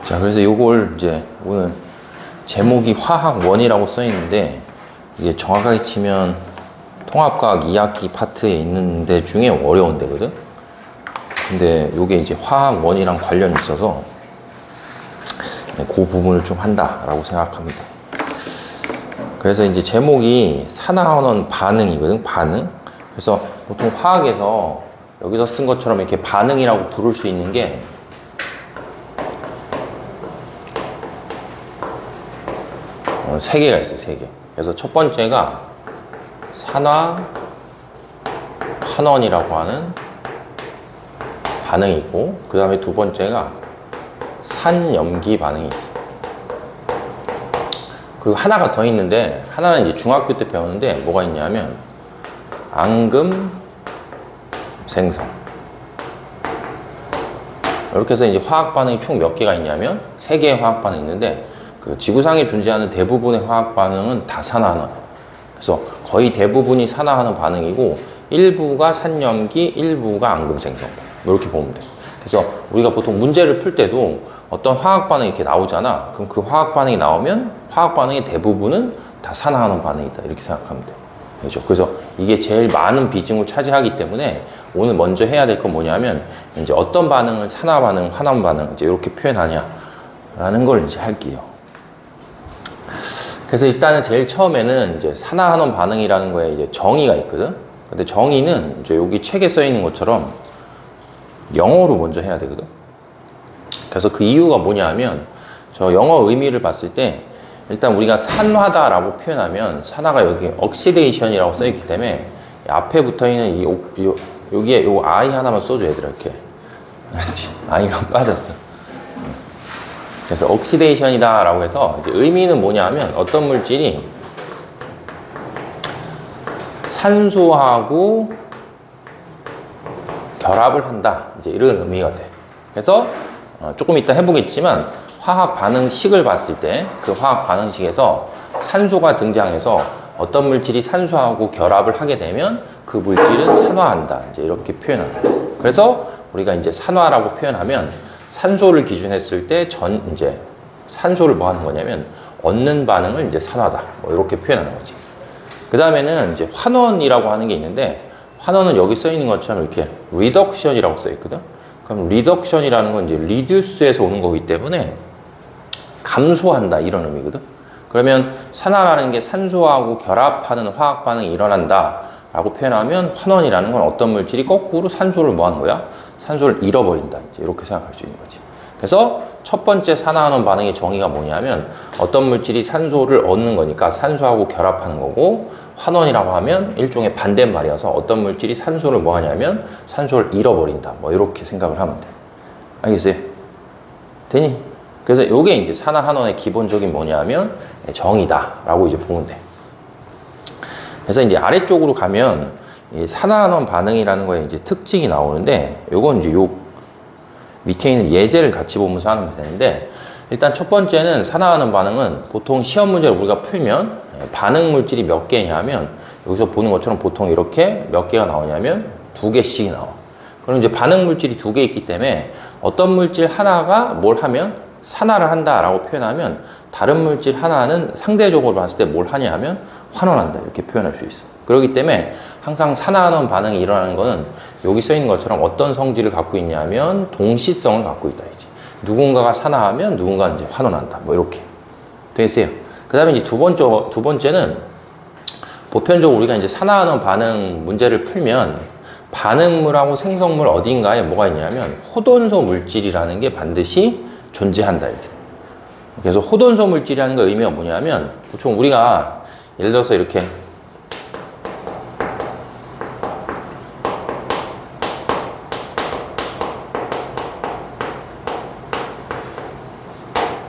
자, 그래서 요걸 이제 오늘 제목이 화학원이라고 써 있는데, 이게 정확하게 치면 통합과학 2학기 파트에 있는 데 중에 어려운 데거든. 근데 요게 이제 화학원이랑 관련이 있어서 그 부분을 좀 한다라고 생각합니다. 그래서 이제 제목이 산화환원 반응이거든. 반응. 그래서 보통 화학에서 여기서 쓴 것처럼 이렇게 반응이라고 부를 수 있는 게 세 개가 있어요. 세 개. 그래서 첫 번째가 산화환원이라고 하는 반응이 있고, 그 다음에 두 번째가 산염기 반응이 있어요. 그리고 하나가 더 있는데, 하나는 이제 중학교 때 배웠는데 뭐가 있냐면 앙금 생성. 이렇게 해서 이제 화학 반응이 총 몇 개가 있냐면 세 개의 화학 반응이 있는데, 그 지구상에 존재하는 대부분의 화학 반응은 다 산화하는. 그래서 거의 대부분이 산화하는 반응이고, 일부가 산염기, 일부가 앙금 생성. 이렇게 보면 돼. 그래서 우리가 보통 문제를 풀 때도 어떤 화학 반응이 이렇게 나오잖아. 그럼 그 화학 반응이 나오면 화학 반응의 대부분은 다 산화하는 반응이다. 이렇게 생각하면 돼. 그렇죠? 그래서 이게 제일 많은 비중을 차지하기 때문에 오늘 먼저 해야 될 건 뭐냐면, 이제 어떤 반응을 산화 반응, 환원 반응 이제 이렇게 표현하냐라는 걸 이제 할게요. 그래서 일단은 제일 처음에는 이제 산화환원 반응이라는 거에 이제 정의가 있거든. 근데 정의는 이제 여기 책에 써 있는 것처럼 영어로 먼저 해야 되거든. 그래서 그 이유가 뭐냐 하면, 저 영어 의미를 봤을 때 일단 우리가 산화다라고 표현하면 산화가 여기 옥시데이션이라고 써 있기 때문에 앞에 붙어 있는 여기에 요 I 하나만 써줘. 얘들아, 이렇게. I가 빠졌어. 그래서 옥시데이션이다 라고 해서 이제 의미는 뭐냐 하면, 어떤 물질이 산소하고 결합을 한다, 이제 이런 의미가 돼. 그래서 조금 이따 해보겠지만 화학 반응식을 봤을 때 그 화학 반응식에서 산소가 등장해서 어떤 물질이 산소하고 결합을 하게 되면 그 물질은 산화한다, 이제 이렇게 표현한다. 그래서 우리가 이제 산화라고 표현하면 산소를 기준했을 때 이제 산소를 뭐 하는 거냐면 얻는 반응을 이제 산화다, 뭐 이렇게 표현하는 거지. 그 다음에는 이제 환원이라고 하는 게 있는데, 환원은 여기 써 있는 것처럼 이렇게 리덕션이라고 써 있거든. 그럼 리덕션이라는 건 이제 리듀스에서 오는 거기 때문에 감소한다, 이런 의미거든. 그러면 산화라는 게 산소하고 결합하는 화학 반응이 일어난다 라고 표현하면, 환원이라는 건 어떤 물질이 거꾸로 산소를 뭐 하는 거야? 산소를 잃어버린다, 이제 이렇게 생각할 수 있는 거지. 그래서 첫 번째 산화환원 반응의 정의가 뭐냐면, 어떤 물질이 산소를 얻는 거니까 산소하고 결합하는 거고, 환원이라고 하면 일종의 반대말이어서 어떤 물질이 산소를 뭐 하냐면 산소를 잃어버린다, 뭐 이렇게 생각을 하면 돼. 알겠어요? 되니? 그래서 이게 이제 산화환원의 기본적인 뭐냐면 정의다 라고 이제 보면 돼. 그래서 이제 아래쪽으로 가면 이 산화환원 반응이라는 거에 이제 특징이 나오는데, 요건 이제 요 밑에 있는 예제를 같이 보면서 하면 되는데, 일단 첫 번째는 산화환원 반응은 보통 시험 문제를 우리가 풀면 반응 물질이 몇 개냐면, 여기서 보는 것처럼 보통 이렇게 몇 개가 나오냐면 두 개씩이 나와. 그럼 이제 반응 물질이 두 개 있기 때문에 어떤 물질 하나가 뭘 하면 산화를 한다라고 표현하면, 다른 물질 하나는 상대적으로 봤을 때 뭘 하냐 하면 환원한다, 이렇게 표현할 수 있어. 그렇기 때문에 항상 산화환원 반응이 일어나는 거는 여기 써 있는 것처럼 어떤 성질을 갖고 있냐면 동시성을 갖고 있다, 이제. 누군가가 산화하면 누군가는 이제 환원한다, 뭐 이렇게 되겠어요. 그 다음에 이제 두 번째는 보편적으로 우리가 이제 산화환원 반응 문제를 풀면 반응물하고 생성물 어딘가에 뭐가 있냐면 호돈소 물질이라는 게 반드시 존재한다, 이렇게. 그래서 호돈소 물질이라는 거 의미가 뭐냐면, 보통 우리가 예를 들어서 이렇게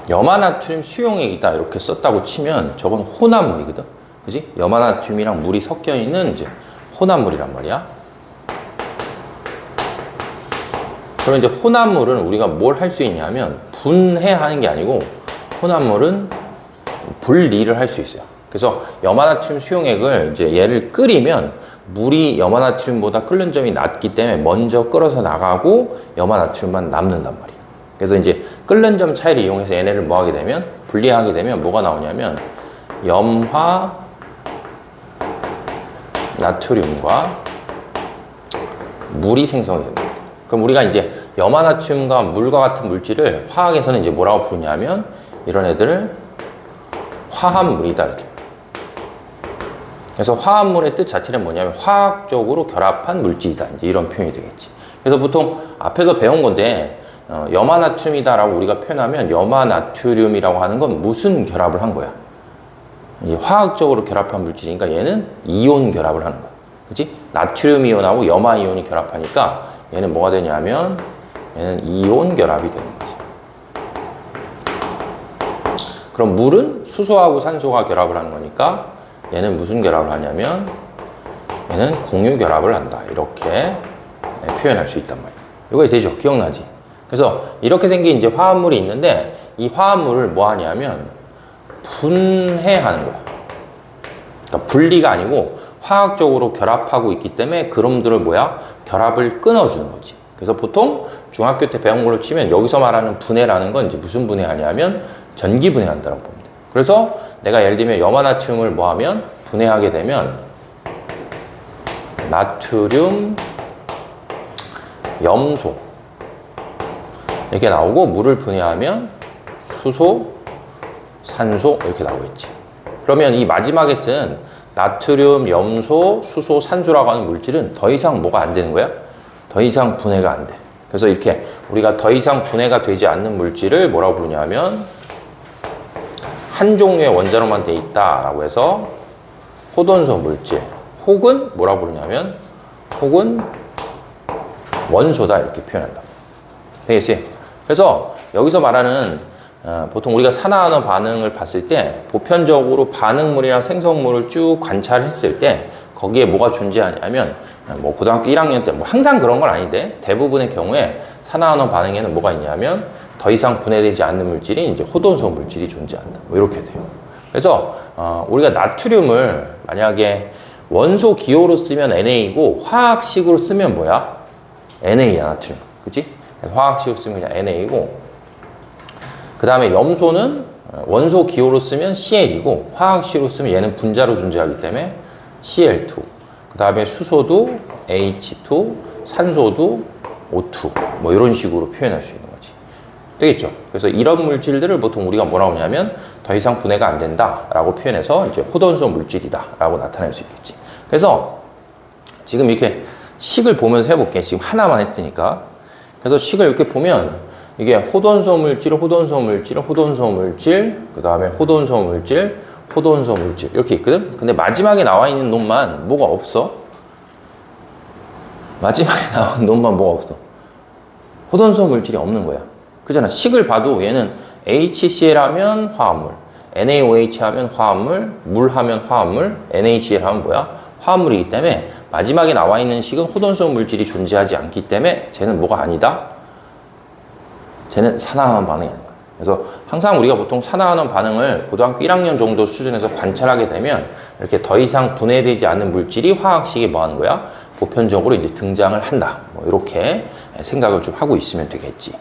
염화나트륨 수용액이다 이렇게 썼다고 치면 저건 혼합물이거든. 그지? 염화나트륨이랑 물이 섞여 있는 이제 혼합물이란 말이야. 그럼 이제 혼합물은 우리가 뭘 할 수 있냐면 분해하는 게 아니고, 혼합물은 분리를 할 수 있어요. 그래서 염화나트륨 수용액을 이제 얘를 끓이면 물이 염화나트륨보다 끓는 점이 낮기 때문에 먼저 끓어서 나가고 염화나트륨만 남는단 말이에요. 그래서 이제 끓는 점 차이를 이용해서 얘네를 뭐 하게 되면 분리하게 되면 뭐가 나오냐면 염화 나트륨과 물이 생성이 됩니다. 그럼 우리가 이제 염화나트륨과 물과 같은 물질을 화학에서는 이제 뭐라고 부르냐면 이런 애들을 화합물이다 이렇게. 그래서 화합물의 뜻 자체는 뭐냐면 화학적으로 결합한 물질이다 이제 이런 표현이 되겠지. 그래서 보통 앞에서 배운 건데 염화나트륨이다라고 우리가 표현하면 염화나트륨이라고 하는 건 무슨 결합을 한 거야? 화학적으로 결합한 물질이니까 얘는 이온 결합을 하는 거야. 그치? 나트륨 이온하고 염화 이온이 결합하니까 얘는 뭐가 되냐면 얘는 이온 결합이 되는 거지. 그럼 물은 수소하고 산소가 결합을 하는 거니까 얘는 무슨 결합을 하냐면 얘는 공유 결합을 한다. 이렇게 표현할 수 있단 말이야. 이거 되죠? 기억나지? 그래서 이렇게 생긴 이제 화합물이 있는데 이 화합물을 뭐 하냐면 분해하는 거야. 그러니까 분리가 아니고 화학적으로 결합하고 있기 때문에 그놈들을 뭐야? 결합을 끊어주는 거지. 그래서 보통 중학교 때 배운 걸로 치면 여기서 말하는 분해라는 건 이제 무슨 분해하냐면 전기 분해한다고 봅니다. 그래서 내가 예를 들면 염화나트륨을 뭐 하면 분해하게 되면 나트륨, 염소 이렇게 나오고 물을 분해하면 수소, 산소 이렇게 나오겠지. 그러면 이 마지막에 쓴 나트륨, 염소, 수소, 산소라고 하는 물질은 더 이상 뭐가 안 되는 거야? 더 이상 분해가 안 돼. 그래서 이렇게 우리가 더 이상 분해가 되지 않는 물질을 뭐라고 부르냐면 한 종류의 원자로만 돼 있다라고 해서 호돈소 물질 혹은 뭐라고 부르냐면 혹은 원소다 이렇게 표현한다. 되겠지? 그래서 여기서 말하는 보통 우리가 산화하는 반응을 봤을 때 보편적으로 반응물이나 생성물을 쭉 관찰했을 때 거기에 뭐가 존재하냐면 뭐 고등학교 1학년 때 뭐 항상 그런 건 아닌데 대부분의 경우에 산화하는 반응에는 뭐가 있냐면 더 이상 분해되지 않는 물질이 이제 호돈소 물질이 존재한다. 뭐 이렇게 돼요. 그래서 우리가 나트륨을 만약에 원소 기호로 쓰면 NA고 화학식으로 쓰면 뭐야? NA야 나트륨. 그치? 화학식으로 쓰면 그냥 NA고 그 다음에 염소는 원소 기호로 쓰면 CL이고 화학식으로 쓰면 얘는 분자로 존재하기 때문에 CL2 그 다음에 수소도 H2 산소도 O2 뭐 이런 식으로 표현할 수 있는 거지. 되겠죠? 그래서 이런 물질들을 보통 우리가 뭐라고 하냐면 더 이상 분해가 안 된다 라고 표현해서 이제 호돈소 물질이다 라고 나타낼 수 있겠지. 그래서 지금 이렇게 식을 보면서 해볼게. 지금 하나만 했으니까. 그래서 식을 이렇게 보면 이게 호돈소 물질, 호돈소 물질, 호돈소 물질, 그 다음에 호돈소 물질, 호돈소 물질 이렇게 있거든. 근데 마지막에 나와 있는 놈만 뭐가 없어. 마지막에 나온 놈만 뭐가 없어. 호돈소 물질이 없는 거야. 그잖아. 식을 봐도 얘는 HCl 하면 화합물, NaOH 하면 화합물, 물 하면 화합물, NaCl 하면 뭐야? 화합물이기 때문에 마지막에 나와 있는 식은 호돈소 물질이 존재하지 않기 때문에 쟤는 뭐가 아니다? 쟤는 산화하는 반응이 아닌 거야. 그래서 항상 우리가 보통 산화하는 반응을 고등학교 1학년 정도 수준에서 관찰하게 되면 이렇게 더 이상 분해되지 않는 물질이 화학식에 뭐 하는 거야? 보편적으로 이제 등장을 한다. 뭐 이렇게 생각을 좀 하고 있으면 되겠지.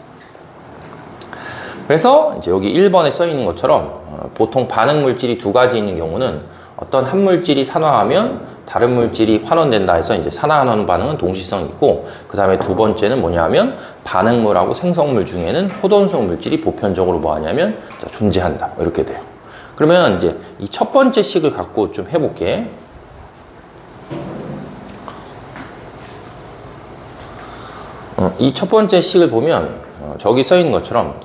그래서 이제 여기 1번에 써 있는 것처럼 보통 반응 물질이 두 가지 있는 경우는 어떤 한 물질이 산화하면 다른 물질이 환원된다 해서 이제 산화환원 반응은 동시성이 있고 그 다음에 두 번째는 뭐냐면 반응물하고 생성물 중에는 호돈소 물질이 보편적으로 뭐 하냐면 존재한다. 이렇게 돼요. 그러면 이제 이 첫 번째 식을 갖고 좀 해볼게. 이 첫 번째 식을 보면 저기 써 있는 것처럼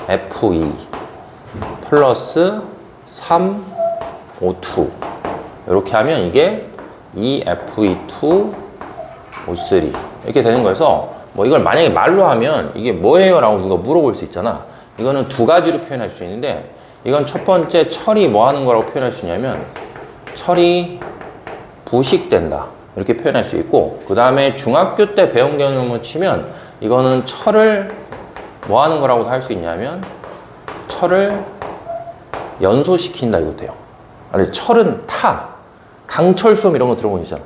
4Fe 플러스 3O2 이렇게 하면 이게 2Fe2O3 이렇게 되는 거여서 뭐 이걸 만약에 말로 하면 이게 뭐예요? 라고 누가 물어볼 수 있잖아. 이거는 두 가지로 표현할 수 있는데 이건 첫 번째 철이 뭐 하는 거라고 표현할 수 있냐면 철이 부식된다 이렇게 표현할 수 있고 그 다음에 중학교 때 배운 개념을 치면 이거는 철을 뭐 하는 거라고도 할 수 있냐면 철을 연소시킨다 이거 돼요. 아니 철은 타 강철수험 이런 거 들어본 거 있잖아.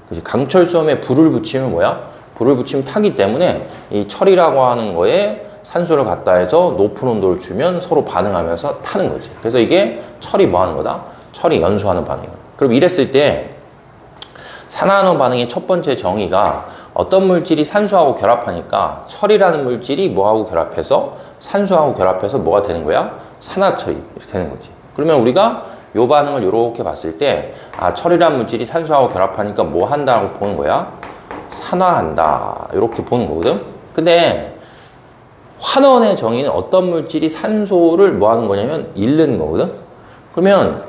그치? 강철수험에 불을 붙이면 뭐야? 불을 붙이면 타기 때문에 이 철이라고 하는 거에 산소를 갖다 해서 높은 온도를 주면 서로 반응하면서 타는 거지. 그래서 이게 철이 뭐 하는 거다? 철이 연소하는 반응이야. 그럼 이랬을 때 산화하는 반응의 첫 번째 정의가 어떤 물질이 산소하고 결합하니까 철이라는 물질이 뭐하고 결합해서 산소하고 결합해서 뭐가 되는 거야? 산화철이 되는 거지. 그러면 우리가 요 반응을 이렇게 봤을 때 철이라는 물질이 산소하고 결합하니까 뭐 한다고 보는 거야? 산화한다. 이렇게 보는 거거든. 근데 환원의 정의는 어떤 물질이 산소를 뭐 하는 거냐면 잃는 거거든. 그러면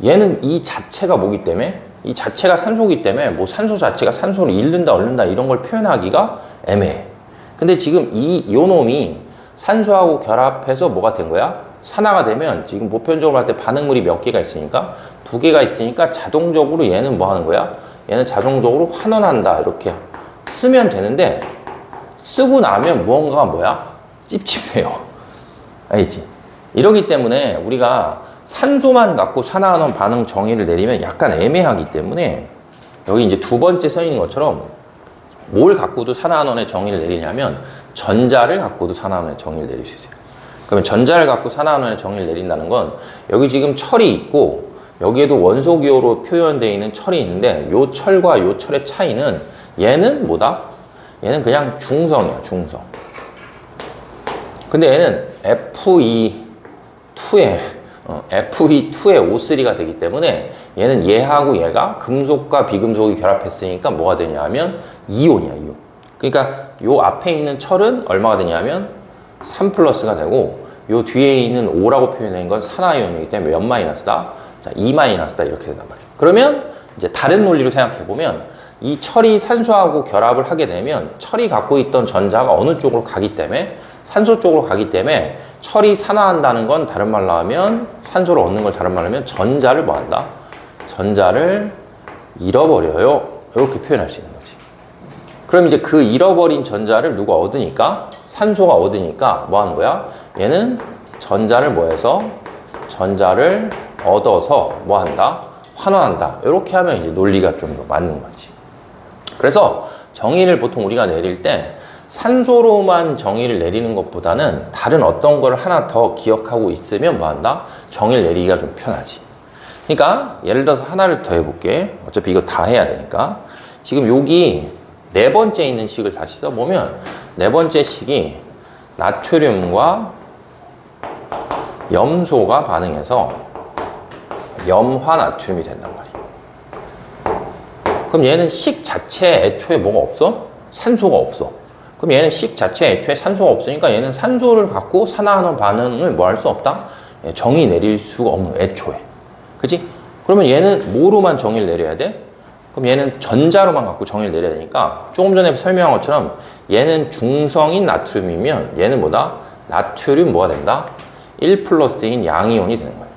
얘는 이 자체가 뭐기 때문에 이 자체가 산소기 때문에 뭐 산소 자체가 산소를 잃는다 얻는다 이런 걸 표현하기가 애매해. 근데 지금 요 놈이 산소하고 결합해서 뭐가 된 거야? 산화가 되면 지금 보편적으로 할 때 반응물이 몇 개가 있으니까 2개가 있으니까 자동적으로 얘는 뭐 하는 거야? 얘는 자동적으로 환원한다 이렇게 쓰면 되는데 쓰고 나면 무언가가 뭐야? 찝찝해요. 알지? 이러기 때문에 우리가 산소만 갖고 산화하는 반응 정의를 내리면 약간 애매하기 때문에 여기 이제 두 번째 써 있는 것처럼 뭘 갖고도 산화하는의 정의를 내리냐면 전자를 갖고도 산화하는의 정의를 내릴 수 있어요. 그러면 전자를 갖고 산화하는의 정의를 내린다는 건 여기 지금 철이 있고 여기에도 원소기호로 표현되어 있는 철이 있는데 요 철과 요 철의 차이는 얘는 뭐다? 얘는 그냥 중성이야, 중성. 근데 얘는 Fe2에 O3가 되기 때문에 얘는 얘하고 얘가 금속과 비금속이 결합했으니까 뭐가 되냐 하면 이온이야, 이온. 그러니까 요 앞에 있는 철은 얼마가 되냐면 3 플러스가 되고 요 뒤에 있는 O라고 표현된 건 산화이온이기 때문에 몇 마이너스다? 자, 2 마이너스다 이렇게 된단 말이에요. 그러면 이제 다른 논리로 생각해 보면 이 철이 산소하고 결합을 하게 되면 철이 갖고 있던 전자가 어느 쪽으로 가기 때문에 산소 쪽으로 가기 때문에 철이 산화한다는 건 다른 말로 하면 산소를 얻는 걸 다른 말로 하면 전자를 뭐 한다? 전자를 잃어버려요. 이렇게 표현할 수 있는 거지. 그럼 이제 그 잃어버린 전자를 누가 얻으니까? 산소가 얻으니까 뭐 하는 거야? 얘는 전자를 뭐 해서? 전자를 얻어서 뭐 한다? 환원한다. 이렇게 하면 이제 논리가 좀 더 맞는 거지. 그래서 정의를 보통 우리가 내릴 때 산소로만 정의를 내리는 것보다는 다른 어떤 걸 하나 더 기억하고 있으면 뭐 한다? 정의를 내리기가 좀 편하지. 그러니까 예를 들어서 하나를 더 해볼게. 어차피 이거 다 해야 되니까. 지금 여기 네 번째 있는 식을 다시 써보면 네 번째 식이 나트륨과 염소가 반응해서 염화나트륨이 된단 말이야. 그럼 얘는 식 자체에 애초에 뭐가 없어? 산소가 없어. 그럼 얘는 식 자체에 애초에 산소가 없으니까 얘는 산소를 갖고 산화하는 반응을 뭐 할 수 없다? 정의 내릴 수가 없는 애초에. 그치? 그러면 얘는 뭐로만 정의를 내려야 돼? 그럼 얘는 전자로만 갖고 정의를 내려야 되니까 조금 전에 설명한 것처럼 얘는 중성인 나트륨이면 얘는 뭐다? 나트륨 뭐가 된다? 1 플러스인 양이온이 되는 거예요.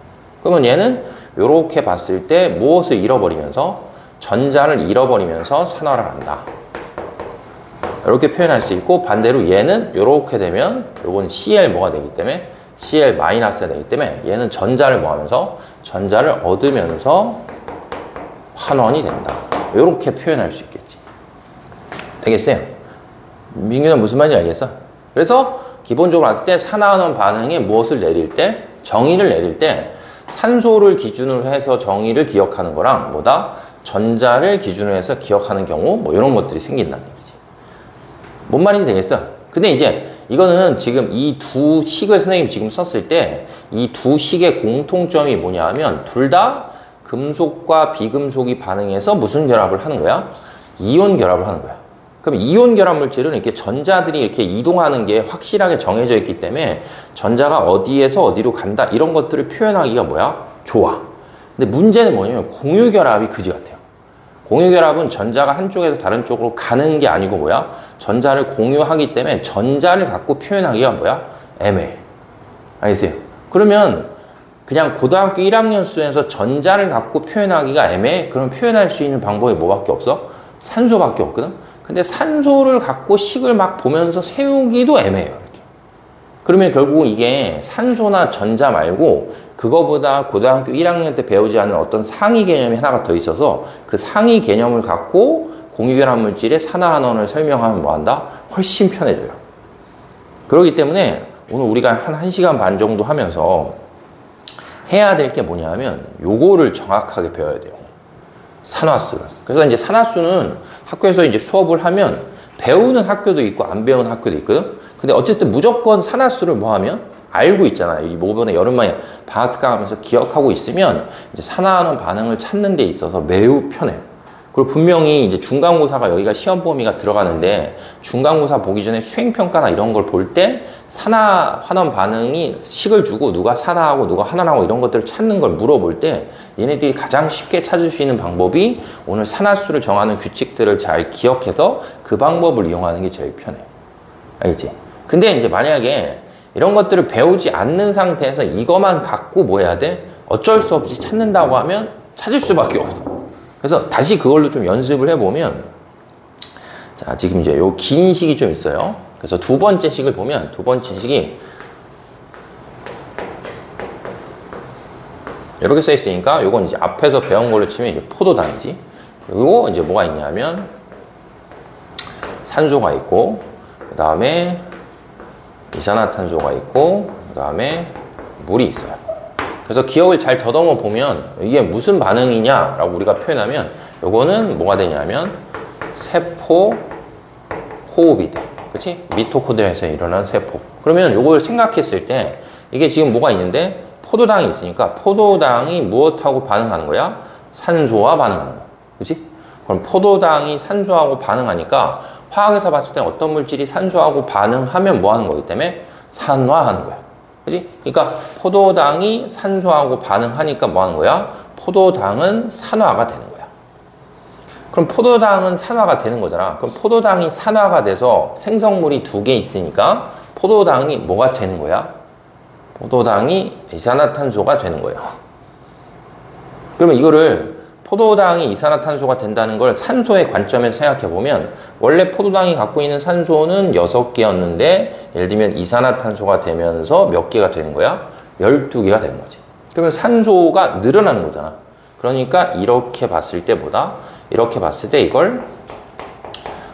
그러면 얘는 이렇게 봤을 때 무엇을 잃어버리면서? 전자를 잃어버리면서 산화를 한다. 이렇게 표현할 수 있고 반대로 얘는 이렇게 되면 요건 Cl 뭐가 되기 때문에 Cl 마이너스가 되기 때문에 얘는 전자를 뭐 하면서? 전자를 얻으면서 환원이 된다. 이렇게 표현할 수 있겠지. 되겠어요? 민규는 무슨 말인지 알겠어? 그래서 기본적으로 봤을 때 산화하는 반응에 무엇을 내릴 때? 정의를 내릴 때 산소를 기준으로 해서 정의를 기억하는 거랑 뭐다? 전자를 기준으로 해서 기억하는 경우 뭐 이런 것들이 생긴다는 얘기지. 뭔 말인지 되겠어? 근데 이제 이거는 지금 이 두 식을 선생님이 지금 썼을 때 이 두 식의 공통점이 뭐냐 하면 둘 다 금속과 비금속이 반응해서 무슨 결합을 하는 거야? 이온 결합을 하는 거야. 그럼 이온 결합 물질은 이렇게 전자들이 이렇게 이동하는 게 확실하게 정해져 있기 때문에 전자가 어디에서 어디로 간다 이런 것들을 표현하기가 뭐야? 좋아. 근데 문제는 뭐냐면 공유 결합이 그지 같아요. 공유 결합은 전자가 한쪽에서 다른 쪽으로 가는 게 아니고 뭐야? 전자를 공유하기 때문에 전자를 갖고 표현하기가 뭐야? 애매해. 알겠어요? 그러면 그냥 고등학교 1학년 수준에서 전자를 갖고 표현하기가 애매해? 그럼 표현할 수 있는 방법이 뭐밖에 없어? 산소밖에 없거든? 근데 산소를 갖고 식을 막 보면서 세우기도 애매해요. 이렇게. 그러면 결국 이게 산소나 전자 말고 그거보다 고등학교 1학년 때 배우지 않은 어떤 상위 개념이 하나가 더 있어서 그 상위 개념을 갖고 공유결합 물질의 산화환원을 설명하면 뭐한다? 훨씬 편해져요. 그렇기 때문에 오늘 우리가 한 1시간 반 정도 하면서 해야 될 게 뭐냐 하면 요거를 정확하게 배워야 돼요. 산화수를. 그래서 이제 산화수는 학교에서 이제 수업을 하면 배우는 학교도 있고 안 배우는 학교도 있거든. 근데 어쨌든 무조건 산화수를 뭐 하면 알고 있잖아요. 이번에 여름방에 방학특강 하면서 기억하고 있으면 이제 산화하는 반응을 찾는 데 있어서 매우 편해요. 그리고 분명히 이제 중간고사가 여기가 시험 범위가 들어가는데 중간고사 보기 전에 수행평가나 이런 걸 볼 때 산화 환원 반응이 식을 주고 누가 산화하고 누가 환원하고 이런 것들을 찾는 걸 물어볼 때 얘네들이 가장 쉽게 찾을 수 있는 방법이 오늘 산화수를 정하는 규칙들을 잘 기억해서 그 방법을 이용하는 게 제일 편해요. 알겠지? 근데 이제 만약에 이런 것들을 배우지 않는 상태에서 이것만 갖고 뭐 해야 돼? 어쩔 수 없이 찾는다고 하면 찾을 수밖에 없어. 그래서 다시 그걸로 좀 연습을 해보면, 자, 지금 이제 요 긴 식이 좀 있어요. 그래서 두 번째 식을 보면, 두 번째 식이 이렇게 써 있으니까 요건 이제 앞에서 배운 걸로 치면 이제 포도당이지. 그리고 이제 뭐가 있냐면 산소가 있고, 그 다음에 이산화탄소가 있고, 그 다음에 물이 있어요. 그래서 기억을 잘 더듬어 보면 이게 무슨 반응이냐라고 우리가 표현하면 요거는 뭐가 되냐면 세포 호흡이 돼. 그치? 미토콘드리아에서 일어난 세포. 그러면 요걸 생각했을 때 이게 지금 뭐가 있는데 포도당이 있으니까 포도당이 무엇하고 반응하는 거야? 산소와 반응하는 거야. 그치? 그럼 포도당이 산소하고 반응하니까 화학에서 봤을 때 어떤 물질이 산소하고 반응하면 뭐 하는 거기 때문에 산화하는 거야. 그치? 그러니까 포도당이 산소하고 반응하니까 뭐 하는 거야? 포도당은 산화가 되는 거야. 그럼 포도당은 산화가 되는 거잖아. 그럼 포도당이 산화가 돼서 생성물이 두 개 있으니까 포도당이 뭐가 되는 거야? 포도당이 이산화탄소가 되는 거예요. 그러면 이거를 포도당이 이산화탄소가 된다는 걸 산소의 관점에서 생각해보면 원래 포도당이 갖고 있는 산소는 6개였는데 예를 들면 이산화탄소가 되면서 몇 개가 되는 거야? 12개가 되는 거지. 그러면 산소가 늘어나는 거잖아. 그러니까 이렇게 봤을 때보다 이렇게 봤을 때 이걸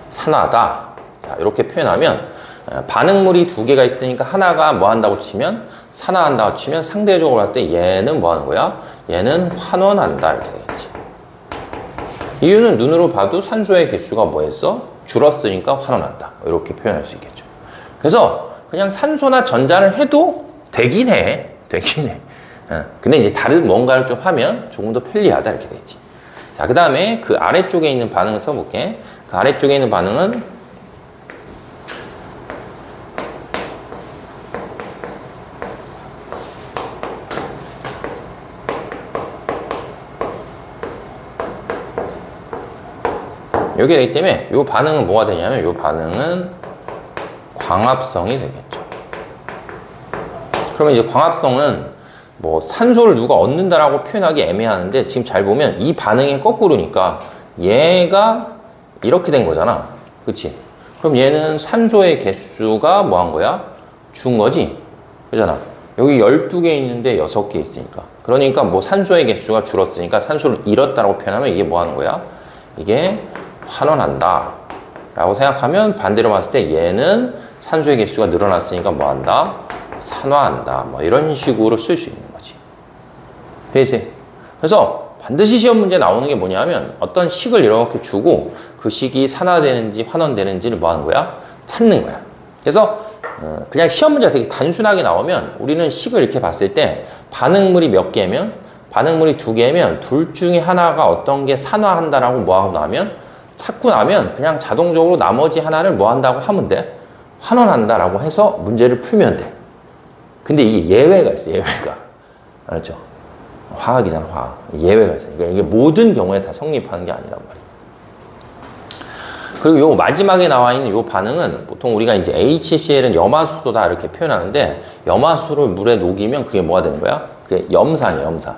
산화다. 자, 이렇게 표현하면 반응물이 두 개가 있으니까 하나가 뭐 한다고 치면 산화한다고 치면 상대적으로 할 때 얘는 뭐 하는 거야? 얘는 환원한다. 이렇게 되겠지. 이유는 눈으로 봐도 산소의 개수가 뭐였어? 줄었으니까 환원한다. 이렇게 표현할 수 있겠죠. 그래서 그냥 산소나 전자를 해도 되긴 해. 되긴 해. 근데 이제 다른 뭔가를 좀 하면 조금 더 편리하다. 이렇게 되겠지. 자, 그 다음에 그 아래쪽에 있는 반응을 써볼게. 그 아래쪽에 있는 반응은 이렇게 되기 때문에 이 반응은 뭐가 되냐면 이 반응은 광합성이 되겠죠. 그러면 이제 광합성은 뭐 산소를 누가 얻는다라고 표현하기 애매하는데 지금 잘 보면 이 반응이 거꾸로니까 얘가 이렇게 된 거잖아. 그치? 그럼 얘는 산소의 개수가 뭐 한 거야? 준 거지? 그잖아. 여기 12개 있는데 6개 있으니까. 그러니까 뭐 산소의 개수가 줄었으니까 산소를 잃었다라고 표현하면 이게 뭐 하는 거야? 이게 환원한다 라고 생각하면 반대로 봤을 때 얘는 산소의 개수가 늘어났으니까 뭐 한다? 산화한다. 뭐 이런 식으로 쓸 수 있는 거지. 그래서 반드시 시험 문제 나오는 게 뭐냐면 어떤 식을 이렇게 주고 그 식이 산화되는지 환원되는지를 뭐 하는 거야? 찾는 거야. 그래서 그냥 시험 문제가 되게 단순하게 나오면 우리는 식을 이렇게 봤을 때 반응물이 몇 개면 반응물이 2개면 둘 중에 하나가 어떤 게 산화한다라고 뭐 하고 나면 찾고 나면 그냥 자동적으로 나머지 하나를 뭐 한다고 하면 돼? 환원한다라고 해서 문제를 풀면 돼. 근데 이게 예외가 있어, 예외가. 알았죠? 화학이잖아, 화학. 예외가 있어. 그러니까 이게 모든 경우에 다 성립하는 게 아니란 말이야. 그리고 요 마지막에 나와 있는 요 반응은 보통 우리가 이제 HCl은 염화수소다 이렇게 표현하는데 염화수소를 물에 녹이면 그게 뭐가 되는 거야? 그게 염산이야, 염산.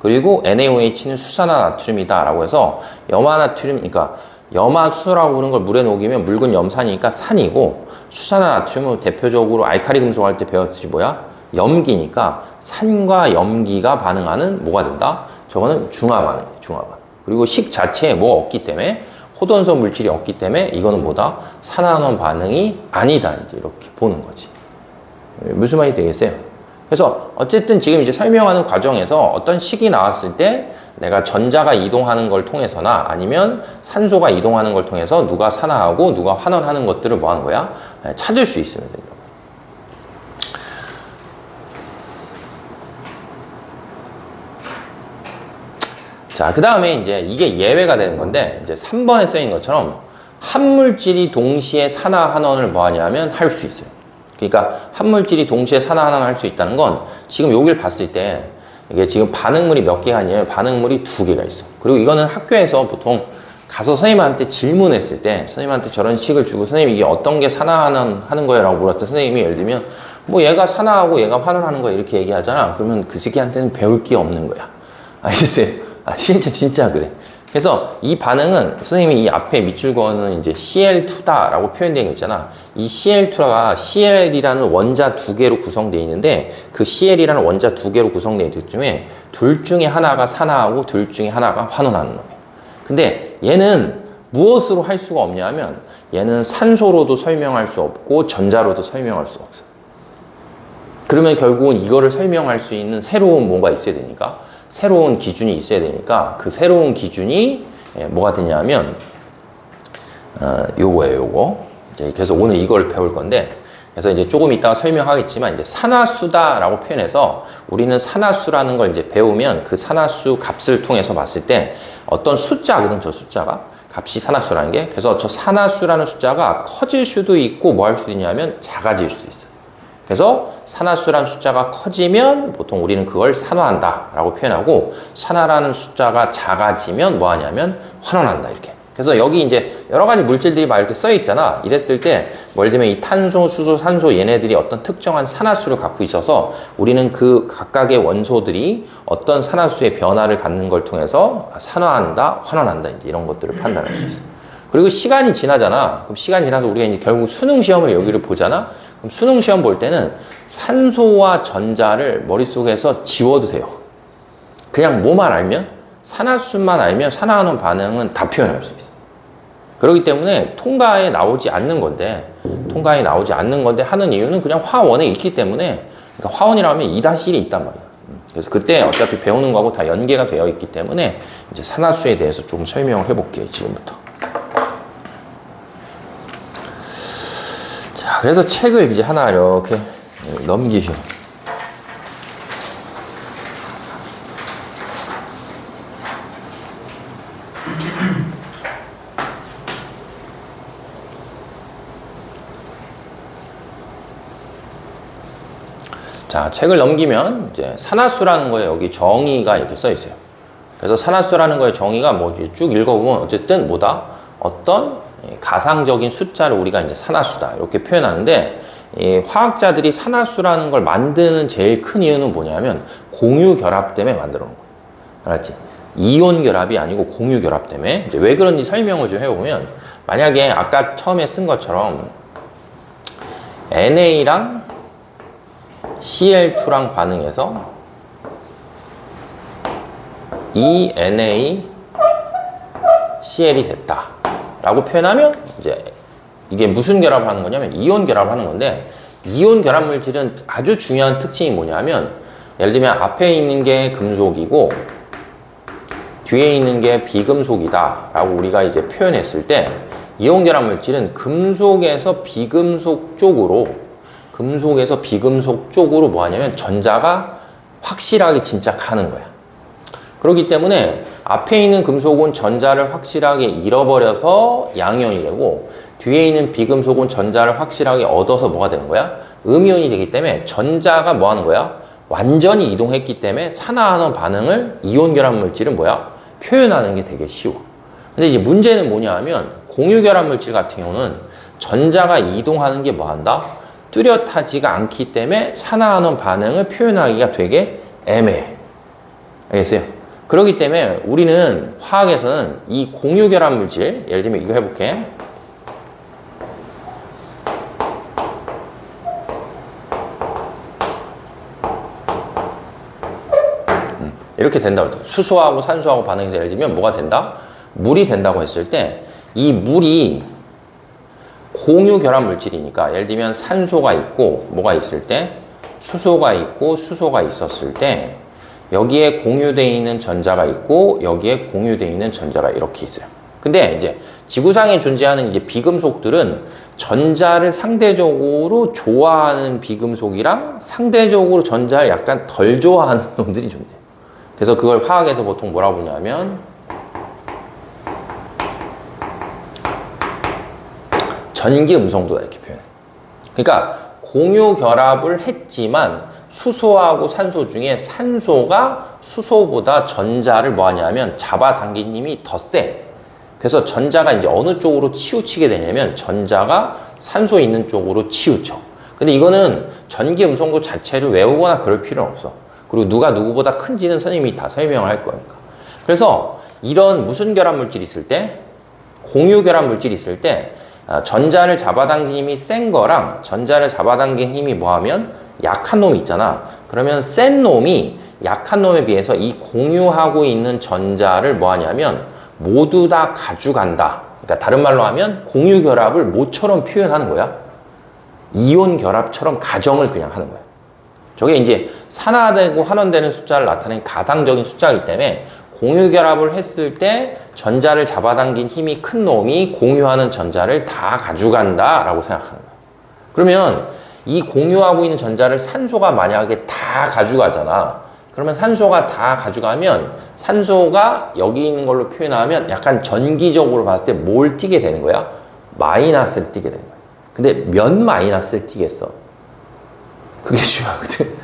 그리고 NaOH는 수산화 나트륨이다 라고 해서 염화나트륨, 그러니까 염화수소라고 부르는 걸 물에 녹이면 묽은 염산이니까 산이고 수산화 나트륨은 대표적으로 알칼리 금속 할 때 배웠듯이 뭐야? 염기니까 산과 염기가 반응하는 뭐가 된다? 저거는 중화 반응이에요, 중화 반응. 그리고 식 자체에 뭐가 없기 때문에 포도원소 물질이 없기 때문에 이거는 뭐다? 산화환원 반응이 아니다. 이제 이렇게 보는 거지. 무슨 말이 되겠어요? 그래서 어쨌든 지금 이제 설명하는 과정에서 어떤 식이 나왔을 때 내가 전자가 이동하는 걸 통해서나 아니면 산소가 이동하는 걸 통해서 누가 산화하고 누가 환원하는 것들을 뭐 하는 거야? 찾을 수 있으면 된다. 자, 그 다음에 이제 이게 예외가 되는 건데, 이제 3번에 써있는 것처럼 한 물질이 동시에 산화환원을 뭐 하냐면 할 수 있어요. 그러니까 한 물질이 동시에 산화환원을 할 수 있다는 건 지금 여기를 봤을 때 이게 지금 반응물이 몇 개가 아니에요. 반응물이 2개가 있어. 그리고 이거는 학교에서 보통 가서 선생님한테 질문했을 때 선생님한테 저런 식을 주고 선생님 이게 어떤 게 산화환원 하는 거예요? 라고 물었을 때 선생님이 예를 들면 뭐 얘가 산화하고 얘가 환원하는 거야 이렇게 얘기하잖아. 그러면 그 새끼한테는 배울 게 없는 거야. 알겠어요? 진짜 그래. 그래서 이 반응은 선생님이 이 앞에 밑줄 그어는 이제 CL2다라고 표현되어 있잖아. 이 CL2가 CL이라는 원자 2개로 구성되어 있는데 그 CL이라는 원자 2개로 구성되어 있는 중에 둘 중에 하나가 산화하고 둘 중에 하나가 환원하는 놈이에요. 근데 얘는 무엇으로 할 수가 없냐 하면 얘는 산소로도 설명할 수 없고 전자로도 설명할 수 없어. 그러면 결국은 이거를 설명할 수 있는 새로운 뭔가 있어야 되니까 새로운 기준이 있어야 되니까 그 새로운 기준이 뭐가 되냐면 요거예요, 요거. 이제 그래서 오늘 이걸 배울 건데 그래서 이제 조금 이따가 설명하겠지만 이제 산화수다라고 표현해서 우리는 산화수라는 걸 이제 배우면 그 산화수 값을 통해서 봤을 때 어떤 숫자거든, 저 숫자가. 값이 산화수라는 게. 그래서 저 산화수라는 숫자가 커질 수도 있고 뭐 할 수도 있냐면 작아질 수도 있어요. 그래서 산화수라는 숫자가 커지면 보통 우리는 그걸 산화한다 라고 표현하고 산화라는 숫자가 작아지면 뭐 하냐면 환원한다 이렇게. 그래서 여기 이제 여러 가지 물질들이 막 이렇게 써 있잖아. 이랬을 때 예를 들면 이 탄소, 수소, 산소 얘네들이 어떤 특정한 산화수를 갖고 있어서 우리는 그 각각의 원소들이 어떤 산화수의 변화를 갖는 걸 통해서 산화한다, 환원한다 이제 이런 것들을 판단할 수 있어. 그리고 시간이 지나잖아. 그럼 시간이 지나서 우리가 이제 결국 수능 시험을 여기를 보잖아. 그럼 수능 시험 볼 때는 산소와 전자를 머릿속에서 지워도 돼요. 그냥 뭐만 알면 산화수만 알면 산화하는 반응은 다 표현할 수 있어. 그렇기 때문에 통과에 나오지 않는 건데 하는 이유는 그냥 화원에 있기 때문에 그러니까 화원이라면 2-1이 있단 말이야. 그래서 그때 어차피 배우는 거하고 다 연계가 되어 있기 때문에 이제 산화수에 대해서 좀 설명을 해볼게요. 지금부터. 자, 그래서 책을 이제 하나 이렇게 넘기셔. 자, 책을 넘기면 이제 산화수라는 거에 여기 정의가 이렇게 써 있어요. 그래서 산화수라는 거의 정의가 뭐지? 쭉 읽어보면 어쨌든 뭐다? 어떤 가상적인 숫자를 우리가 이제 산화수다 이렇게 표현하는데 이 화학자들이 산화수라는 걸 만드는 제일 큰 이유는 뭐냐면 공유 결합 때문에 만들어 놓은 거예요. 알았지? 이온 결합이 아니고 공유 결합 때문에. 이제 왜 그런지 설명을 좀 해보면 만약에 아까 처음에 쓴 것처럼 NA랑 CL2랑 반응해서 이 NA CL이 됐다 라고 표현하면 이제 이게 무슨 결합을 하는 거냐면 이온 결합을 하는 건데 이온 결합 물질은 아주 중요한 특징이 뭐냐면 예를 들면 앞에 있는 게 금속이고 뒤에 있는 게 비금속이다 라고 우리가 이제 표현했을 때 이온 결합 물질은 금속에서 비금속 쪽으로 뭐 하냐면 전자가 확실하게 진짝하는 거야. 그렇기 때문에 앞에 있는 금속은 전자를 확실하게 잃어버려서 양이온이 되고 뒤에 있는 비금속은 전자를 확실하게 얻어서 뭐가 되는 거야? 음이온이 되기 때문에 전자가 뭐 하는 거야? 완전히 이동했기 때문에 산화하는 반응을 이온 결합 물질은 뭐야? 표현하는 게 되게 쉬워. 근데 이제 문제는 뭐냐 하면 공유 결합 물질 같은 경우는 전자가 이동하는 게 뭐 한다? 뚜렷하지가 않기 때문에 산화하는 반응을 표현하기가 되게 애매해. 알겠어요? 그렇기 때문에 우리는 화학에서는 이 공유 결합 물질, 예를 들면 이거 해볼게. 이렇게 된다고 했죠. 수소하고 산소하고 반응해서 예를 들면 뭐가 된다? 물이 된다고 했을 때 이 물이 공유 결합 물질이니까 예를 들면 산소가 있고 뭐가 있을 때 수소가 있고 수소가 있었을 때 여기에 공유되어 있는 전자가 있고 여기에 공유되어 있는 전자가 이렇게 있어요. 근데 이제 지구상에 존재하는 이제 비금속들은 전자를 상대적으로 좋아하는 비금속이랑 상대적으로 전자를 약간 덜 좋아하는 놈들이 존재해요. 그래서 그걸 화학에서 보통 뭐라고 부르냐면 전기 음성도다 이렇게 표현해요. 그러니까 공유 결합을 했지만 수소하고 산소 중에 산소가 수소보다 전자를 뭐 하냐면 잡아당긴 힘이 더 세. 그래서 전자가 이제 어느 쪽으로 치우치게 되냐면 전자가 산소 있는 쪽으로 치우쳐. 근데 이거는 전기 음성도 자체를 외우거나 그럴 필요는 없어. 그리고 누가 누구보다 큰지는 선생님이 다 설명을 할 거니까. 그래서 이런 무슨 결합 물질이 있을 때 공유 결합 물질이 있을 때 전자를 잡아당긴 힘이 센 거랑 전자를 잡아당긴 힘이 뭐하면 약한 놈이 있잖아. 그러면 센 놈이 약한 놈에 비해서 이 공유하고 있는 전자를 뭐하냐면 모두 다 가져간다. 그러니까 다른 말로 하면 공유 결합을 뭐처럼 표현하는 거야? 이온 결합처럼 가정을 그냥 하는 거야. 저게 이제 산화되고 환원되는 숫자를 나타내는 가상적인 숫자이기 때문에 공유 결합을 했을 때 전자를 잡아당긴 힘이 큰 놈이 공유하는 전자를 다 가져간다 라고 생각하는 거야. 그러면 이 공유하고 있는 전자를 산소가 만약에 다 가져가잖아. 그러면 산소가 다 가져가면 산소가 여기 있는 걸로 표현하면 약간 전기적으로 봤을 때 뭘 띠게 되는 거야? 마이너스를 띠게 되는 거야. 근데 몇 마이너스를 띠겠어? 그게 중요하거든.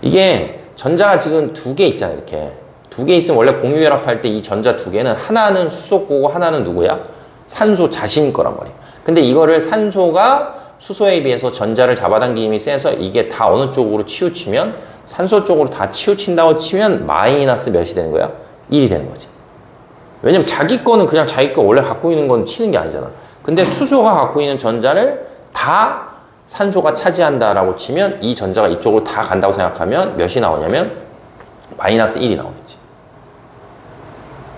이게 전자가 지금 두 개 있잖아 이렇게. 두 개 있으면 원래 공유 결합할 때 이 전자 두 개는 하나는 수소 거고 하나는 누구야? 산소 자신 거란 말이야. 근데 이거를 산소가 수소에 비해서 전자를 잡아당기는 힘이 세서 이게 다 어느 쪽으로 치우치면 산소 쪽으로 다 치우친다고 치면 마이너스 몇이 되는 거야? 1이 되는 거지. 왜냐면 자기 거는 그냥 자기 거 원래 갖고 있는 건 치는 게 아니잖아. 근데 수소가 갖고 있는 전자를 다 산소가 차지한다라고 치면 이 전자가 이쪽으로 다 간다고 생각하면 몇이 나오냐면 마이너스 1이 나오겠지.